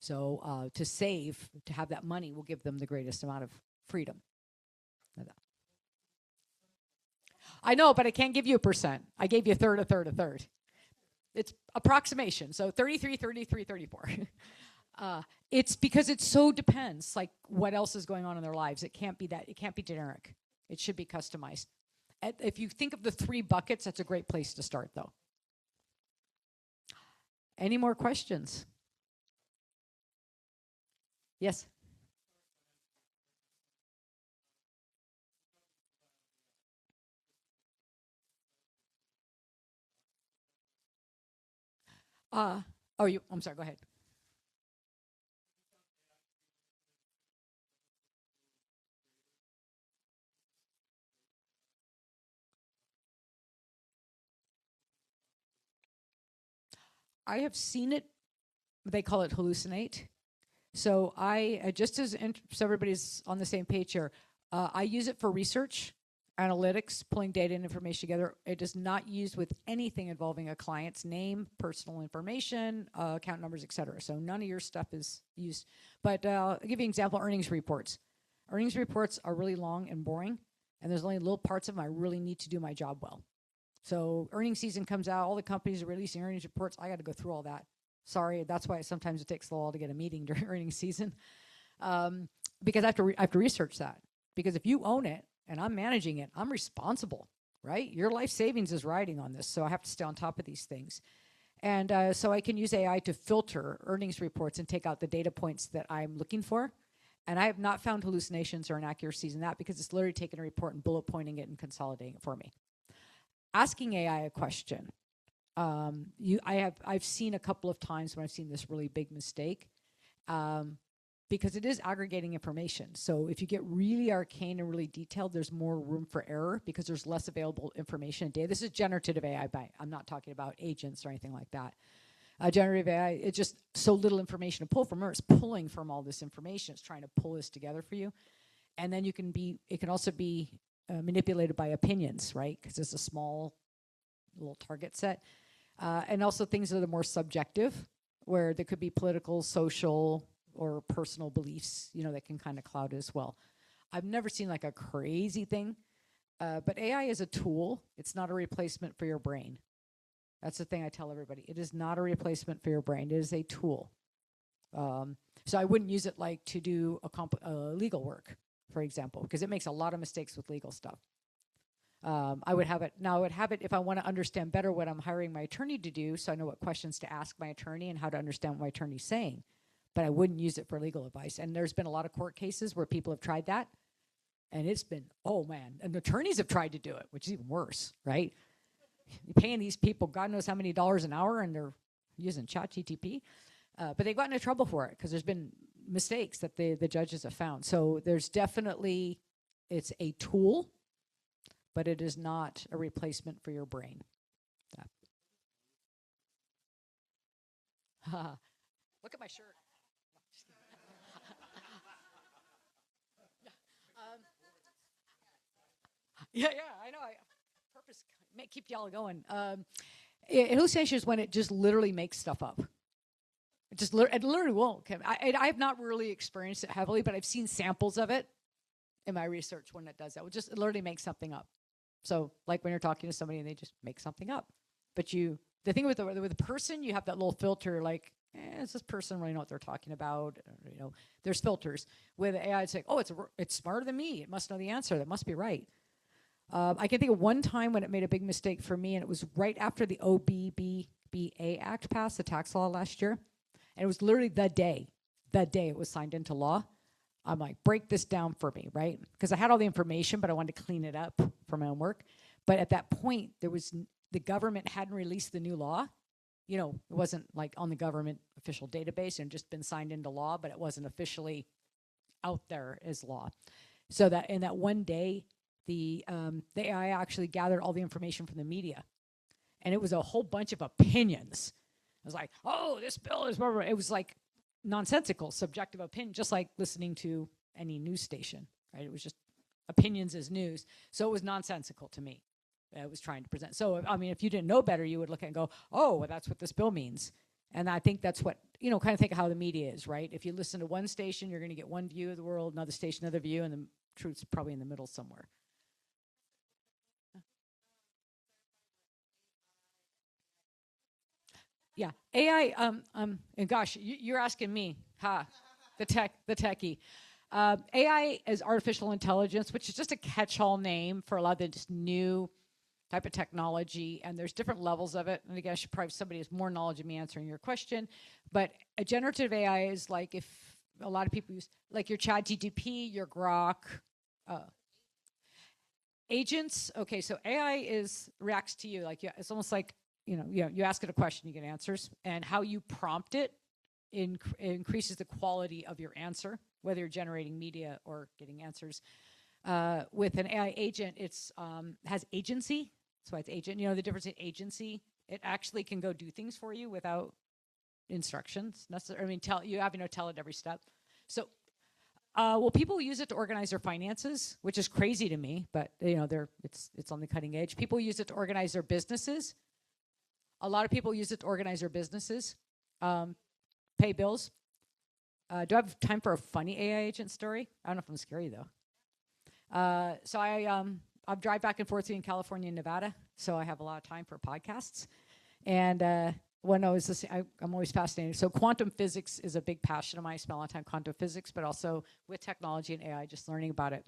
So to save, to have that money will give them the greatest amount of freedom. I know, but I can't give you a percent. I gave you a third, a third, a third. It's approximation, so 33, 33, 34. It's because it so depends, like what else is going on in their lives. It can't be that. It can't be generic. It should be customized. If you think of the 3 buckets, that's a great place to start, though. Any more questions? Yes? I'm sorry, go ahead. I have seen it, they call it hallucinate. So just so everybody's on the same page here, I use it for research, analytics, pulling data and information together. It is not used with anything involving a client's name, personal information, account numbers, etc. So none of your stuff is used. But I'll give you an example, earnings reports. Earnings reports are really long and boring, and there's only little parts of them I really need to do my job well. So earnings season comes out, all the companies are releasing earnings reports. I got to go through all that. Sorry, that's why sometimes it takes a while to get a meeting during earnings season, because I have to research that. Because if you own it and I'm managing it, I'm responsible, right? Your life savings is riding on this, so I have to stay on top of these things. And so I can use AI to filter earnings reports and take out the data points that I'm looking for. And I have not found hallucinations or inaccuracies in that, because it's literally taking a report and bullet pointing it and consolidating it for me. Asking AI a question. I've seen a couple of times when I've seen this really big mistake, because it is aggregating information. So if you get really arcane and really detailed, there's more room for error because there's less available information and data. This is generative AI, I'm not talking about agents or anything like that. Generative AI, it's just so little information to pull from her. It's pulling from all this information. It's trying to pull this together for you. And then it can also be manipulated by opinions, right? Because it's a small little target set. And also things that are more subjective, where there could be political, social, or personal beliefs, that can kind of cloud it as well. I've never seen like a crazy thing, but AI is a tool. It's not a replacement for your brain. That's the thing I tell everybody. It is not a replacement for your brain. It is a tool. So I wouldn't use it like to do legal work, for example, because it makes a lot of mistakes with legal stuff. I would have it if I want to understand better what I'm hiring my attorney to do, so I know what questions to ask my attorney and how to understand what my attorney's saying. But I wouldn't use it for legal advice. And there's been a lot of court cases where people have tried that, and it's been, oh man, and attorneys have tried to do it, which is even worse, right? You're paying these people God knows how many dollars an hour, and they're using ChatGPT. But they've gotten in trouble for it because there's been mistakes that the judges have found. So there's definitely, it's a tool, but it is not a replacement for your brain. Look at my shirt. Yeah, I know. I purpose keep y'all going. Hallucination is when it just literally makes stuff up. It literally won't. I have not really experienced it heavily, but I've seen samples of it in my research when it does that. It literally makes something up. So, like when you're talking to somebody and they just make something up. But the thing with the person, you have that little filter, like, does this person really know what they're talking about? There's filters. With AI, it's like, oh, it's smarter than me. It must know the answer. That must be right. I can think of one time when it made a big mistake for me, and it was right after the OBBBA Act passed, the tax law last year. And it was literally the day it was signed into law. I'm like, break this down for me, right? Because I had all the information, but I wanted to clean it up for my own work. But at that point, the government hadn't released the new law. It wasn't like on the government official database and just been signed into law, but it wasn't officially out there as law. So that in that one day, the AI actually gathered all the information from the media, and it was a whole bunch of opinions. It was like, oh, this bill is blah, blah, blah. It was like nonsensical, subjective opinion, just like listening to any news station, right? It was just opinions as news. So it was nonsensical to me. It was trying to present. So, I mean, if you didn't know better, you would look at it and go, oh, well, that's what this bill means. And I think that's what, kind of think of how the media is, right? If you listen to one station, you're going to get one view of the world, another station, another view, and the truth's probably in the middle somewhere. Yeah, AI. And gosh, you're asking me, the techie. AI is artificial intelligence, which is just a catch-all name for a lot of this new type of technology, and there's different levels of it. And again, I should probably somebody has more knowledge of me answering your question. But a generative AI is like if a lot of people use like your ChatGPT, your Grok. Agents. Okay, so AI reacts to you like it's almost like you ask it a question, you get answers, and how you prompt it increases the quality of your answer, whether you're generating media or getting answers. With an AI agent, it's has agency. That's why it's agent. The difference in agency, it actually can go do things for you without instructions. You having to tell it every step. So, people use it to organize their finances, which is crazy to me, but it's on the cutting edge. People use it to organize their businesses. A lot of people use it to organize their businesses, pay bills. Do I have time for a funny AI agent story? I don't know if I'm scary though. So I drive back and forth between California and Nevada, so I have a lot of time for podcasts. And when I was listening, I'm always fascinated. So quantum physics is a big passion of mine. I spent a lot of time in quantum physics, but also with technology and AI, just learning about it.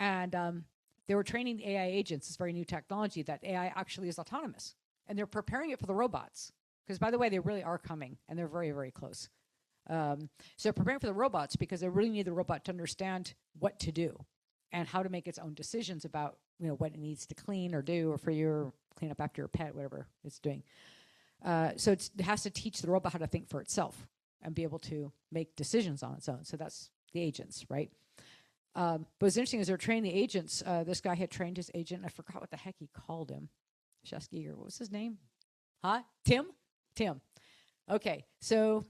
And they were training the AI agents, this very new technology, that AI actually is autonomous. And they're preparing it for the robots. Because, by the way, they really are coming, and they're very, very close. So they're preparing for the robots because they really need the robot to understand what to do and how to make its own decisions about what it needs to clean or do, or for your clean up after your pet, whatever it's doing. So it has to teach the robot how to think for itself and be able to make decisions on its own. So that's the agents, right? But what's interesting is they're training the agents. This guy had trained his agent. I forgot what the heck he called him. Shesky, or what was his name? Tim? Tim. Okay, so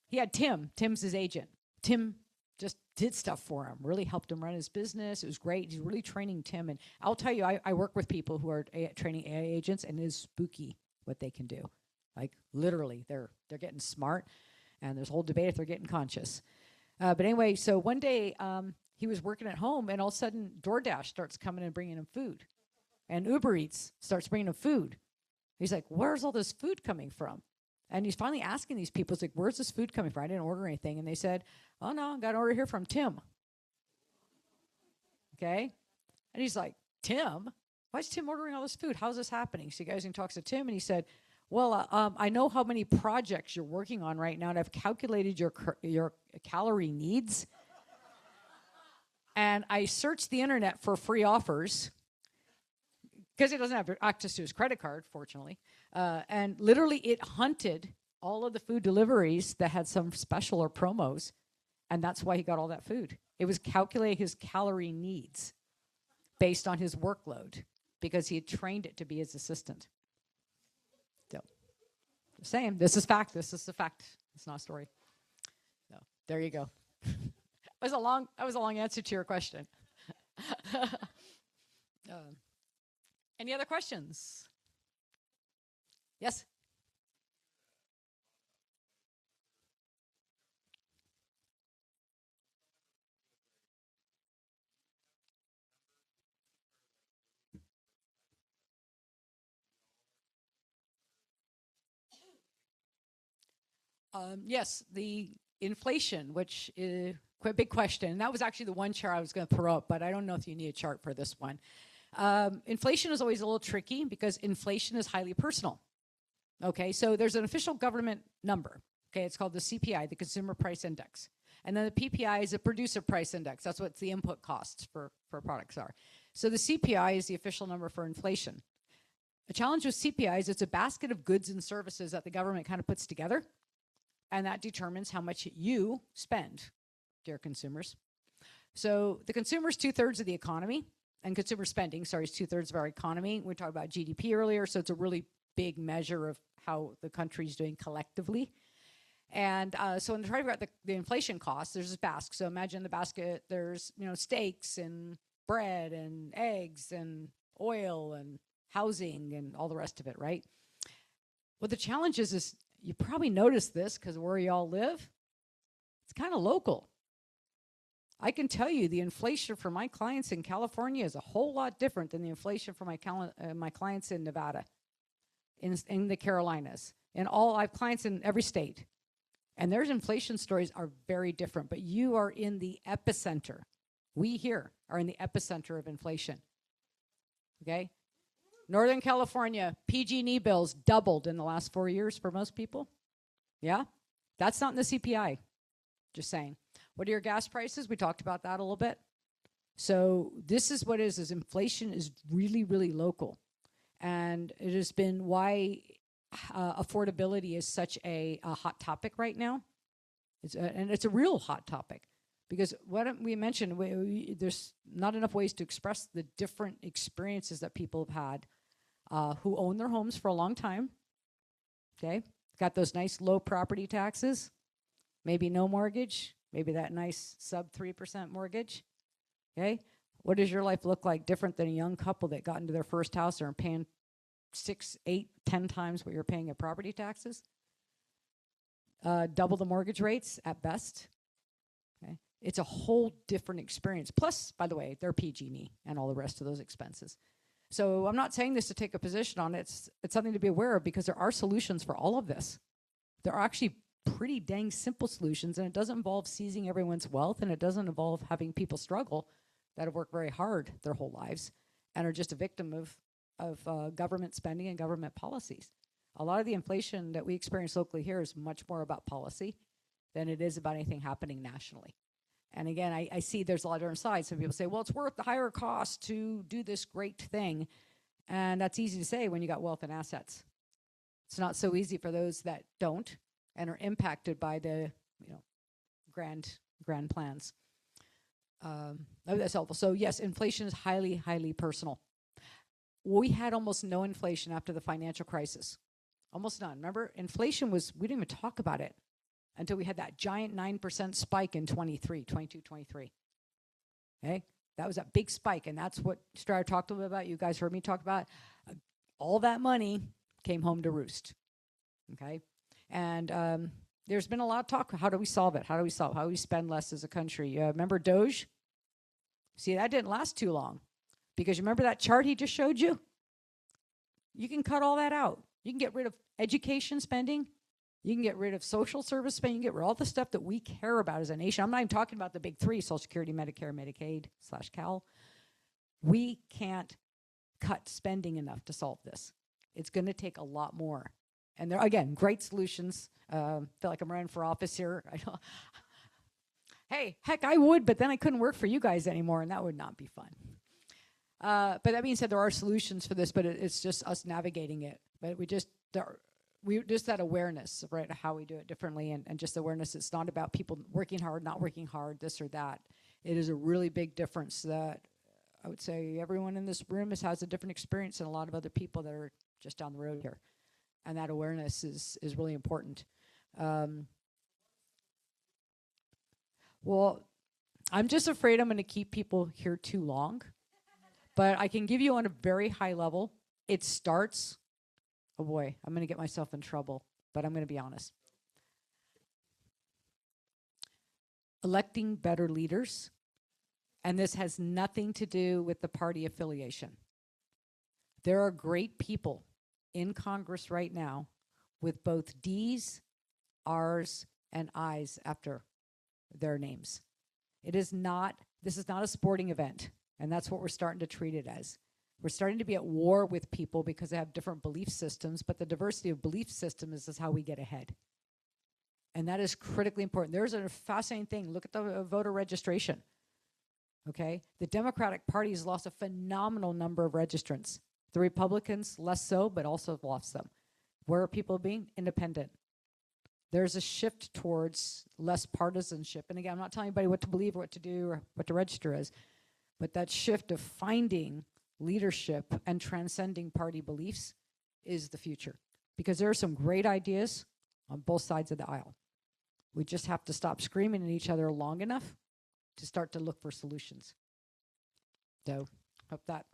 he had Tim. Tim's his agent. Tim just did stuff for him, really helped him run his business. It was great. He's really training Tim. And I'll tell you, I work with people who are training AI agents, and it is spooky what they can do. Like, literally, they're getting smart, and there's a whole debate if they're getting conscious. But anyway, so one day he was working at home, and all of a sudden, DoorDash starts coming and bringing him food. And Uber Eats starts bringing him food. He's like, where's all this food coming from? And he's finally asking these people, he's like, where's this food coming from? I didn't order anything. And they said, oh, no, I got an order here from Tim. Okay? And he's like, Tim? Why is Tim ordering all this food? How's this happening? So he goes and talks to Tim, and he said, well, I know how many projects you're working on right now, and I've calculated your calorie needs. And I searched the internet for free offers, because he doesn't have access to his credit card, fortunately. And literally it hunted all of the food deliveries that had some special or promos, and that's why he got all that food. It was calculating his calorie needs based on his workload, because he had trained it to be his assistant. So, Just saying, this is fact. This is the fact. It's not a story. So there you go. That was a long answer to your question. Any other questions? Yes. Yes, the inflation, which is quite a big question. That was actually the one chart I was going to throw up, but I don't know if you need a chart for this one. Inflation is always a little tricky because inflation is highly personal. Okay, so there's an official government number. Okay, it's called the CPI, the Consumer Price Index. And then the PPI is a Producer Price Index. That's what the input costs for products are. So the CPI is the official number for inflation. The challenge with CPI is it's a basket of goods and services that the government kind of puts together, and that determines how much you spend, dear consumers. So the consumer is 2/3 of the economy, and consumer spending, is 2/3 of our economy. We talked about GDP earlier, so it's a really big measure of how the country's doing collectively. And so when they try to figure out the inflation costs, there's this basket. So imagine the basket, there's steaks and bread and eggs and oil and housing and all the rest of it, right? What the challenge is you probably noticed this because where you all live, it's kind of local. I can tell you the inflation for my clients in California is a whole lot different than the inflation for my clients in Nevada, in the Carolinas. And I have clients in every state. And their inflation stories are very different, but you are in the epicenter. We here are in the epicenter of inflation. Okay? Northern California, PG&E bills doubled in the last 4 years for most people. Yeah? That's not in the CPI. Just saying. What are your gas prices? We talked about that a little bit. So this is what is inflation is really, really local. And it has been why affordability is such a hot topic right now. And it's a real hot topic. Because what we mentioned, there's not enough ways to express the different experiences that people have had who own their homes for a long time. Okay? Got those nice low property taxes, maybe no mortgage, maybe that nice sub 3% mortgage. Okay? What does your life look like different than a young couple that got into their first house and are paying 6, 8, 10 times what you're paying in property taxes? Double the mortgage rates at best. Okay? It's a whole different experience. Plus, by the way, they're PG&E and all the rest of those expenses. So I'm not saying this to take a position on it. It's something to be aware of because there are solutions for all of this. There are actually pretty dang simple solutions, and it doesn't involve seizing everyone's wealth, and it doesn't involve having people struggle that have worked very hard their whole lives and are just a victim of government spending and government policies. A lot of the inflation that we experience locally here is much more about policy than it is about anything happening nationally. And again, I see there's a lot of different sides. Some people say, well, it's worth the higher cost to do this great thing. And that's easy to say when you got wealth and assets. It's not so easy for those that don't and are impacted by the grand plans. That's helpful. So yes, inflation is highly, highly personal. We had almost no inflation after the financial crisis. Almost none. Remember, inflation we didn't even talk about it until we had that giant 9% spike in 22, 23. Okay? That was a big spike, and that's what Stryer talked a little bit about. You guys heard me talk about. All that money came home to roost. Okay? And there's been a lot of talk. How do we solve it? How do we spend less as a country? Remember Doge? See, that didn't last too long. Because remember that chart he just showed you? You can cut all that out. You can get rid of education spending. You can get rid of social service spending. You can get rid of all the stuff that we care about as a nation. I'm not even talking about the big three, Social Security, Medicare, Medicaid / Cal. We can't cut spending enough to solve this. It's going to take a lot more. And there, again, great solutions. Feel like I'm running for office here. I know. Hey, heck, I would, but then I couldn't work for you guys anymore, and that would not be fun. But that being said, there are solutions for this, but it's just us navigating it. But we just that awareness, right, of how we do it differently, and just awareness. It's not about people working hard, not working hard, this or that. It is a really big difference that I would say everyone in this room has a different experience than a lot of other people that are just down the road here. And that awareness is really important. Well, I'm just afraid I'm going to keep people here too long. But I can give you on a very high level. It starts, oh boy, I'm going to get myself in trouble, but I'm going to be honest. Electing better leaders, and this has nothing to do with the party affiliation. There are great people in Congress right now with both D's, R's, and I's after their names. This is not a sporting event, and that's what we're starting to treat it as. We're starting to be at war with people because they have different belief systems, but the diversity of belief systems is how we get ahead. And that is critically important. There's a fascinating thing. Look at the voter registration. Okay? The Democratic Party has lost a phenomenal number of registrants. The Republicans, less so, but also have lost them. Where are people being? Independent. There's a shift towards less partisanship. And again, I'm not telling anybody what to believe or what to do or what to register as, but that shift of finding leadership and transcending party beliefs is the future. Because there are some great ideas on both sides of the aisle. We just have to stop screaming at each other long enough to start to look for solutions. So, hope that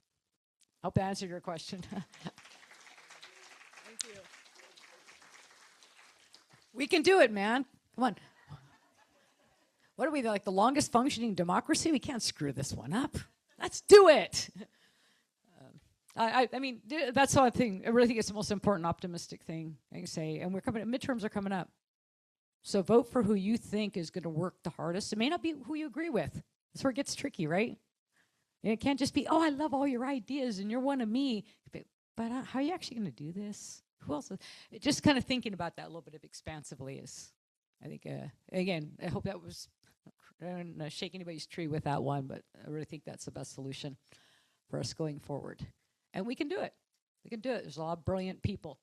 answered your question. Thank you. We can do it, man. Come on. What are we, like the longest functioning democracy? We can't screw this one up. Let's do it. I mean, that's the thing. I really think it's the most important optimistic thing I can say. And midterms are coming up. So vote for who you think is going to work the hardest. It may not be who you agree with. That's where it gets tricky, right? And it can't just be, oh, I love all your ideas and you're one of me. But how are you actually going to do this? Who else? Just kind of thinking about that a little bit of expansively is, I think, again, I hope that was, I don't want to shake anybody's tree with that one, but I really think that's the best solution for us going forward. And we can do it. We can do it. There's a lot of brilliant people.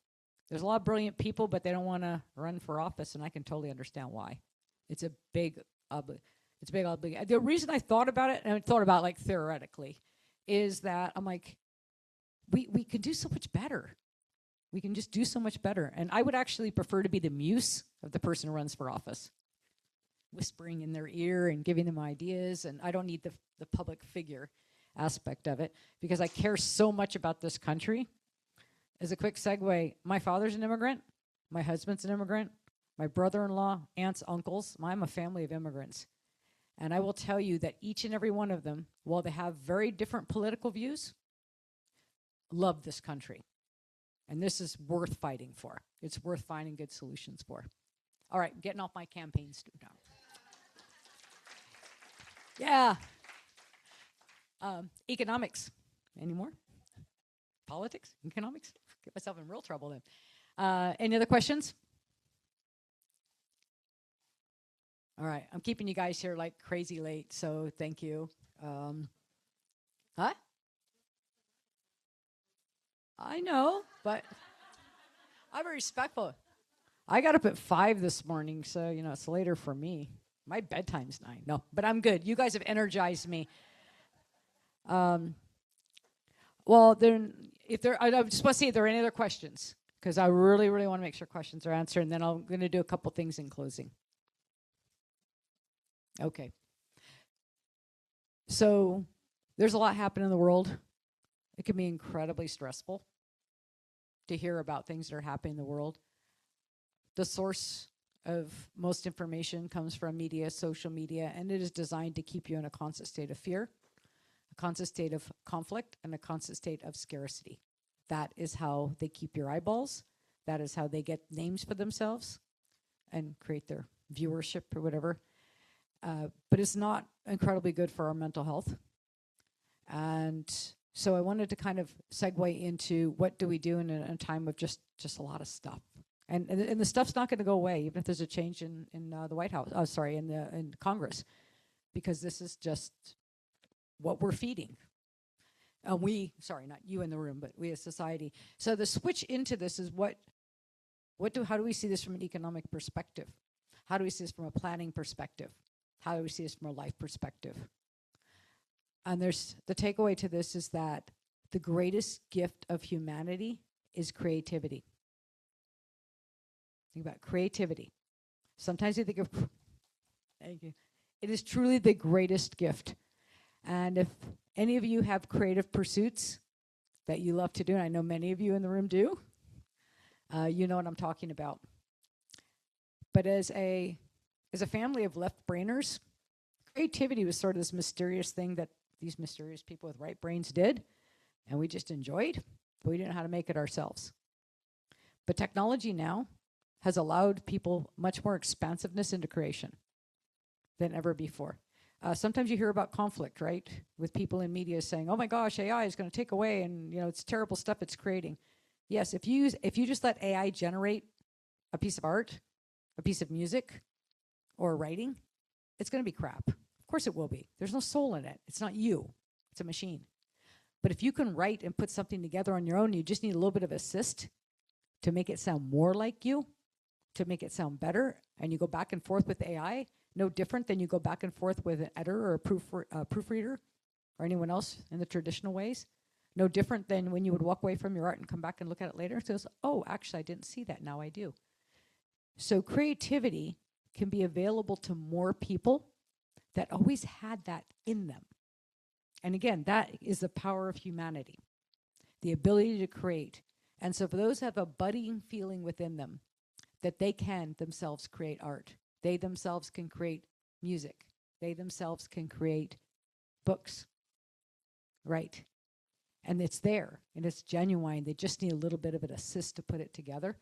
But they don't want to run for office, and I can totally understand why. It's a big obligation. The reason I thought about it, and I thought about like theoretically, is that I'm like, we can do so much better. We can just do so much better. And I would actually prefer to be the muse of the person who runs for office, whispering in their ear and giving them ideas. And I don't need the public figure aspect of it because I care so much about this country. As a quick segue, my father's an immigrant. My husband's an immigrant. My brother-in-law, aunts, uncles. I'm a family of immigrants. And I will tell you that each and every one of them, while they have very different political views, love this country. And this is worth fighting for. It's worth finding good solutions for. All right, getting off my campaign stool now. Yeah. Economics. Any more? Politics? Economics? Get myself in real trouble then. Any other questions? All right, I'm keeping you guys here like crazy late, so thank you. Huh? I know, but I'm very respectful. I got up at 5 this morning, so, it's later for me. My bedtime's 9. No, but I'm good. You guys have energized me. Well, then, I just want to see if there are any other questions, because I really, really want to make sure questions are answered, and then I'm going to do a couple things in closing. Okay. So there's a lot happening in the world. It can be incredibly stressful to hear about things that are happening in the world. The source of most information comes from media, social media, and it is designed to keep you in a constant state of fear, a constant state of conflict, and a constant state of scarcity. That is how they keep your eyeballs. That is how they get names for themselves and create their viewership or whatever. But it's not incredibly good for our mental health. And so I wanted to kind of segue into what do we do in a time of just a lot of stuff. And the stuff's not going to go away, even if there's a change in the White House, in Congress, because this is just what we're feeding. Not you in the room, but we as society. So the switch into this is how do we see this from an economic perspective? How do we see this from a planning perspective? How do we see this from a life perspective? And the takeaway to this is that the greatest gift of humanity is creativity. Think about creativity. Sometimes you think of, thank you. It is truly the greatest gift. And if any of you have creative pursuits that you love to do, and I know many of you in the room do, you know what I'm talking about. But as a family of left-brainers, creativity was sort of this mysterious thing that these mysterious people with right brains did, and we just enjoyed, but we didn't know how to make it ourselves. But technology now has allowed people much more expansiveness into creation than ever before. Sometimes you hear about conflict, right, with people in media saying, "Oh my gosh, AI is going to take away, and it's terrible stuff it's creating." Yes, if you just let AI generate a piece of art, a piece of music, or writing, it's going to be crap. Of course it will be. There's no soul in it. It's not you. It's a machine. But if you can write and put something together on your own, you just need a little bit of assist to make it sound more like you, to make it sound better, and you go back and forth with AI, no different than you go back and forth with an editor or a proofreader or anyone else in the traditional ways. No different than when you would walk away from your art and come back and look at it later and says, "Oh, actually, I didn't see that. Now I do." So creativity can be available to more people that always had that in them. And again, that is the power of humanity, the ability to create. And so for those who have a budding feeling within them that they can themselves create art, they themselves can create music, they themselves can create books, right? And it's there, and it's genuine. They just need a little bit of an assist to put it together.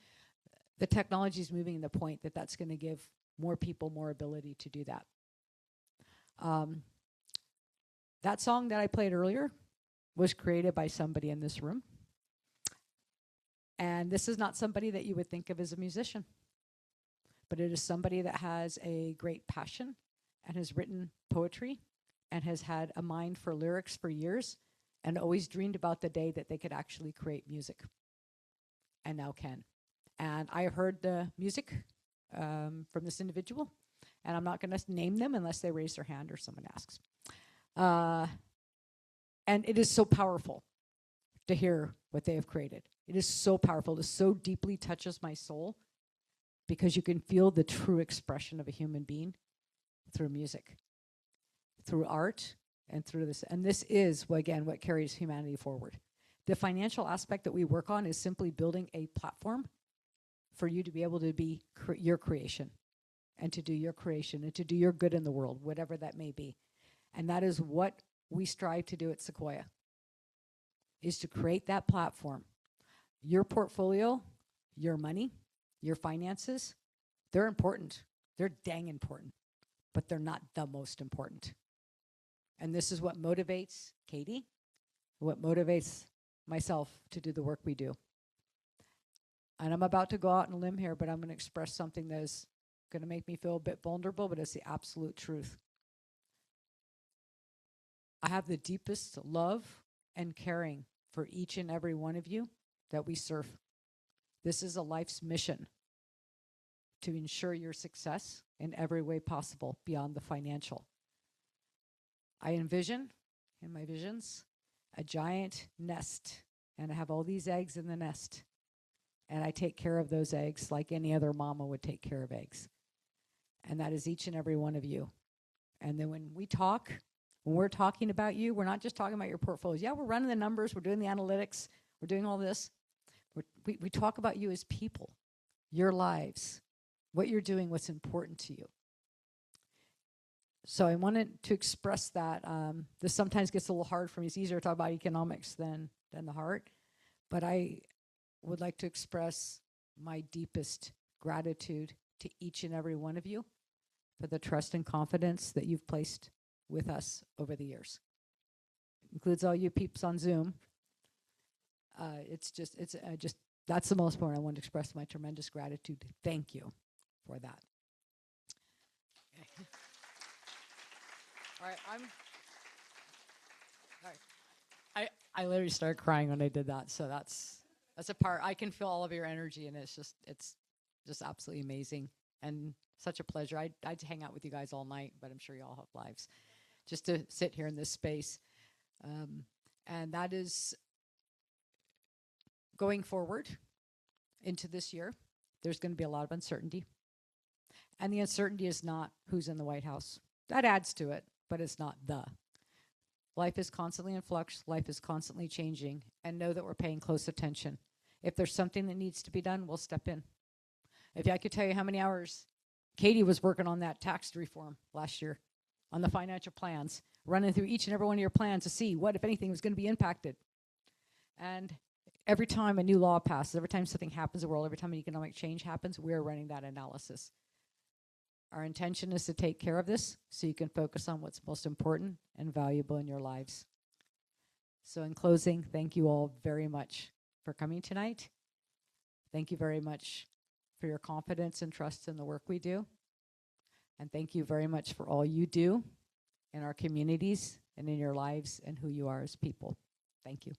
The technology is moving to the point that that's going to give more people more ability to do that. That song that I played earlier was created by somebody in this room. And this is not somebody that you would think of as a musician, but it is somebody that has a great passion and has written poetry and has had a mind for lyrics for years and always dreamed about the day that they could actually create music, and now can. And I heard the music from this individual, and I'm not going to name them unless they raise their hand or someone asks. And it is so powerful to hear what they have created. It is so powerful. It so deeply touches my soul because you can feel the true expression of a human being through music, through art, and through this. And this is, again, what carries humanity forward. The financial aspect that we work on is simply building a platform for you to be able to be your creation and to do your creation and to do your good in the world, whatever that may be. And that is what we strive to do at Sequoia, is to create that platform. Your portfolio, your money, your finances, they're important. They're dang important, but they're not the most important. And this is what motivates Katie, what motivates myself to do the work we do. And I'm about to go out on a limb here, but I'm going to express something that is going to make me feel a bit vulnerable, but it's the absolute truth. I have the deepest love and caring for each and every one of you that we serve. This is a life's mission to ensure your success in every way possible beyond the financial. I envision, in my visions, a giant nest, and I have all these eggs in the nest, and I take care of those eggs like any other mama would take care of eggs. And that is each and every one of you. And then when we're talking about you, we're not just talking about your portfolios. Yeah, we're running the numbers, we're doing the analytics, we're doing all this. We talk about you as people, your lives, what you're doing, what's important to you. So I wanted to express that. This sometimes gets a little hard for me. It's easier to talk about economics than the heart. But I would like to express my deepest gratitude to each and every one of you for the trust and confidence that you've placed with us over the years. It includes all you peeps on Zoom. That's the most important. I want to express my tremendous gratitude. Thank you for that. All right, I literally started crying when I did that. So that's a part. I can feel all of your energy, and it's just absolutely amazing and such a pleasure. I'd hang out with you guys all night, but I'm sure you all have lives. Just to sit here in this space, and that is going forward into this year. there's going to be a lot of uncertainty. And the uncertainty is not who's in the White House. That adds to it, but it's not the. Life is constantly in flux. Life is constantly changing. And know that we're paying close attention. If there's something that needs to be done, we'll step in. If I could tell you how many hours Katie was working on that tax reform last year, on the financial plans, running through each and every one of your plans to see what, if anything, was going to be impacted. And every time a new law passes, every time something happens in the world, every time an economic change happens, we're running that analysis. Our intention is to take care of this so you can focus on what's most important and valuable in your lives. So in closing, thank you all very much for coming tonight. Thank you very much for your confidence and trust in the work we do. And thank you very much for all you do in our communities and in your lives and who you are as people. Thank you.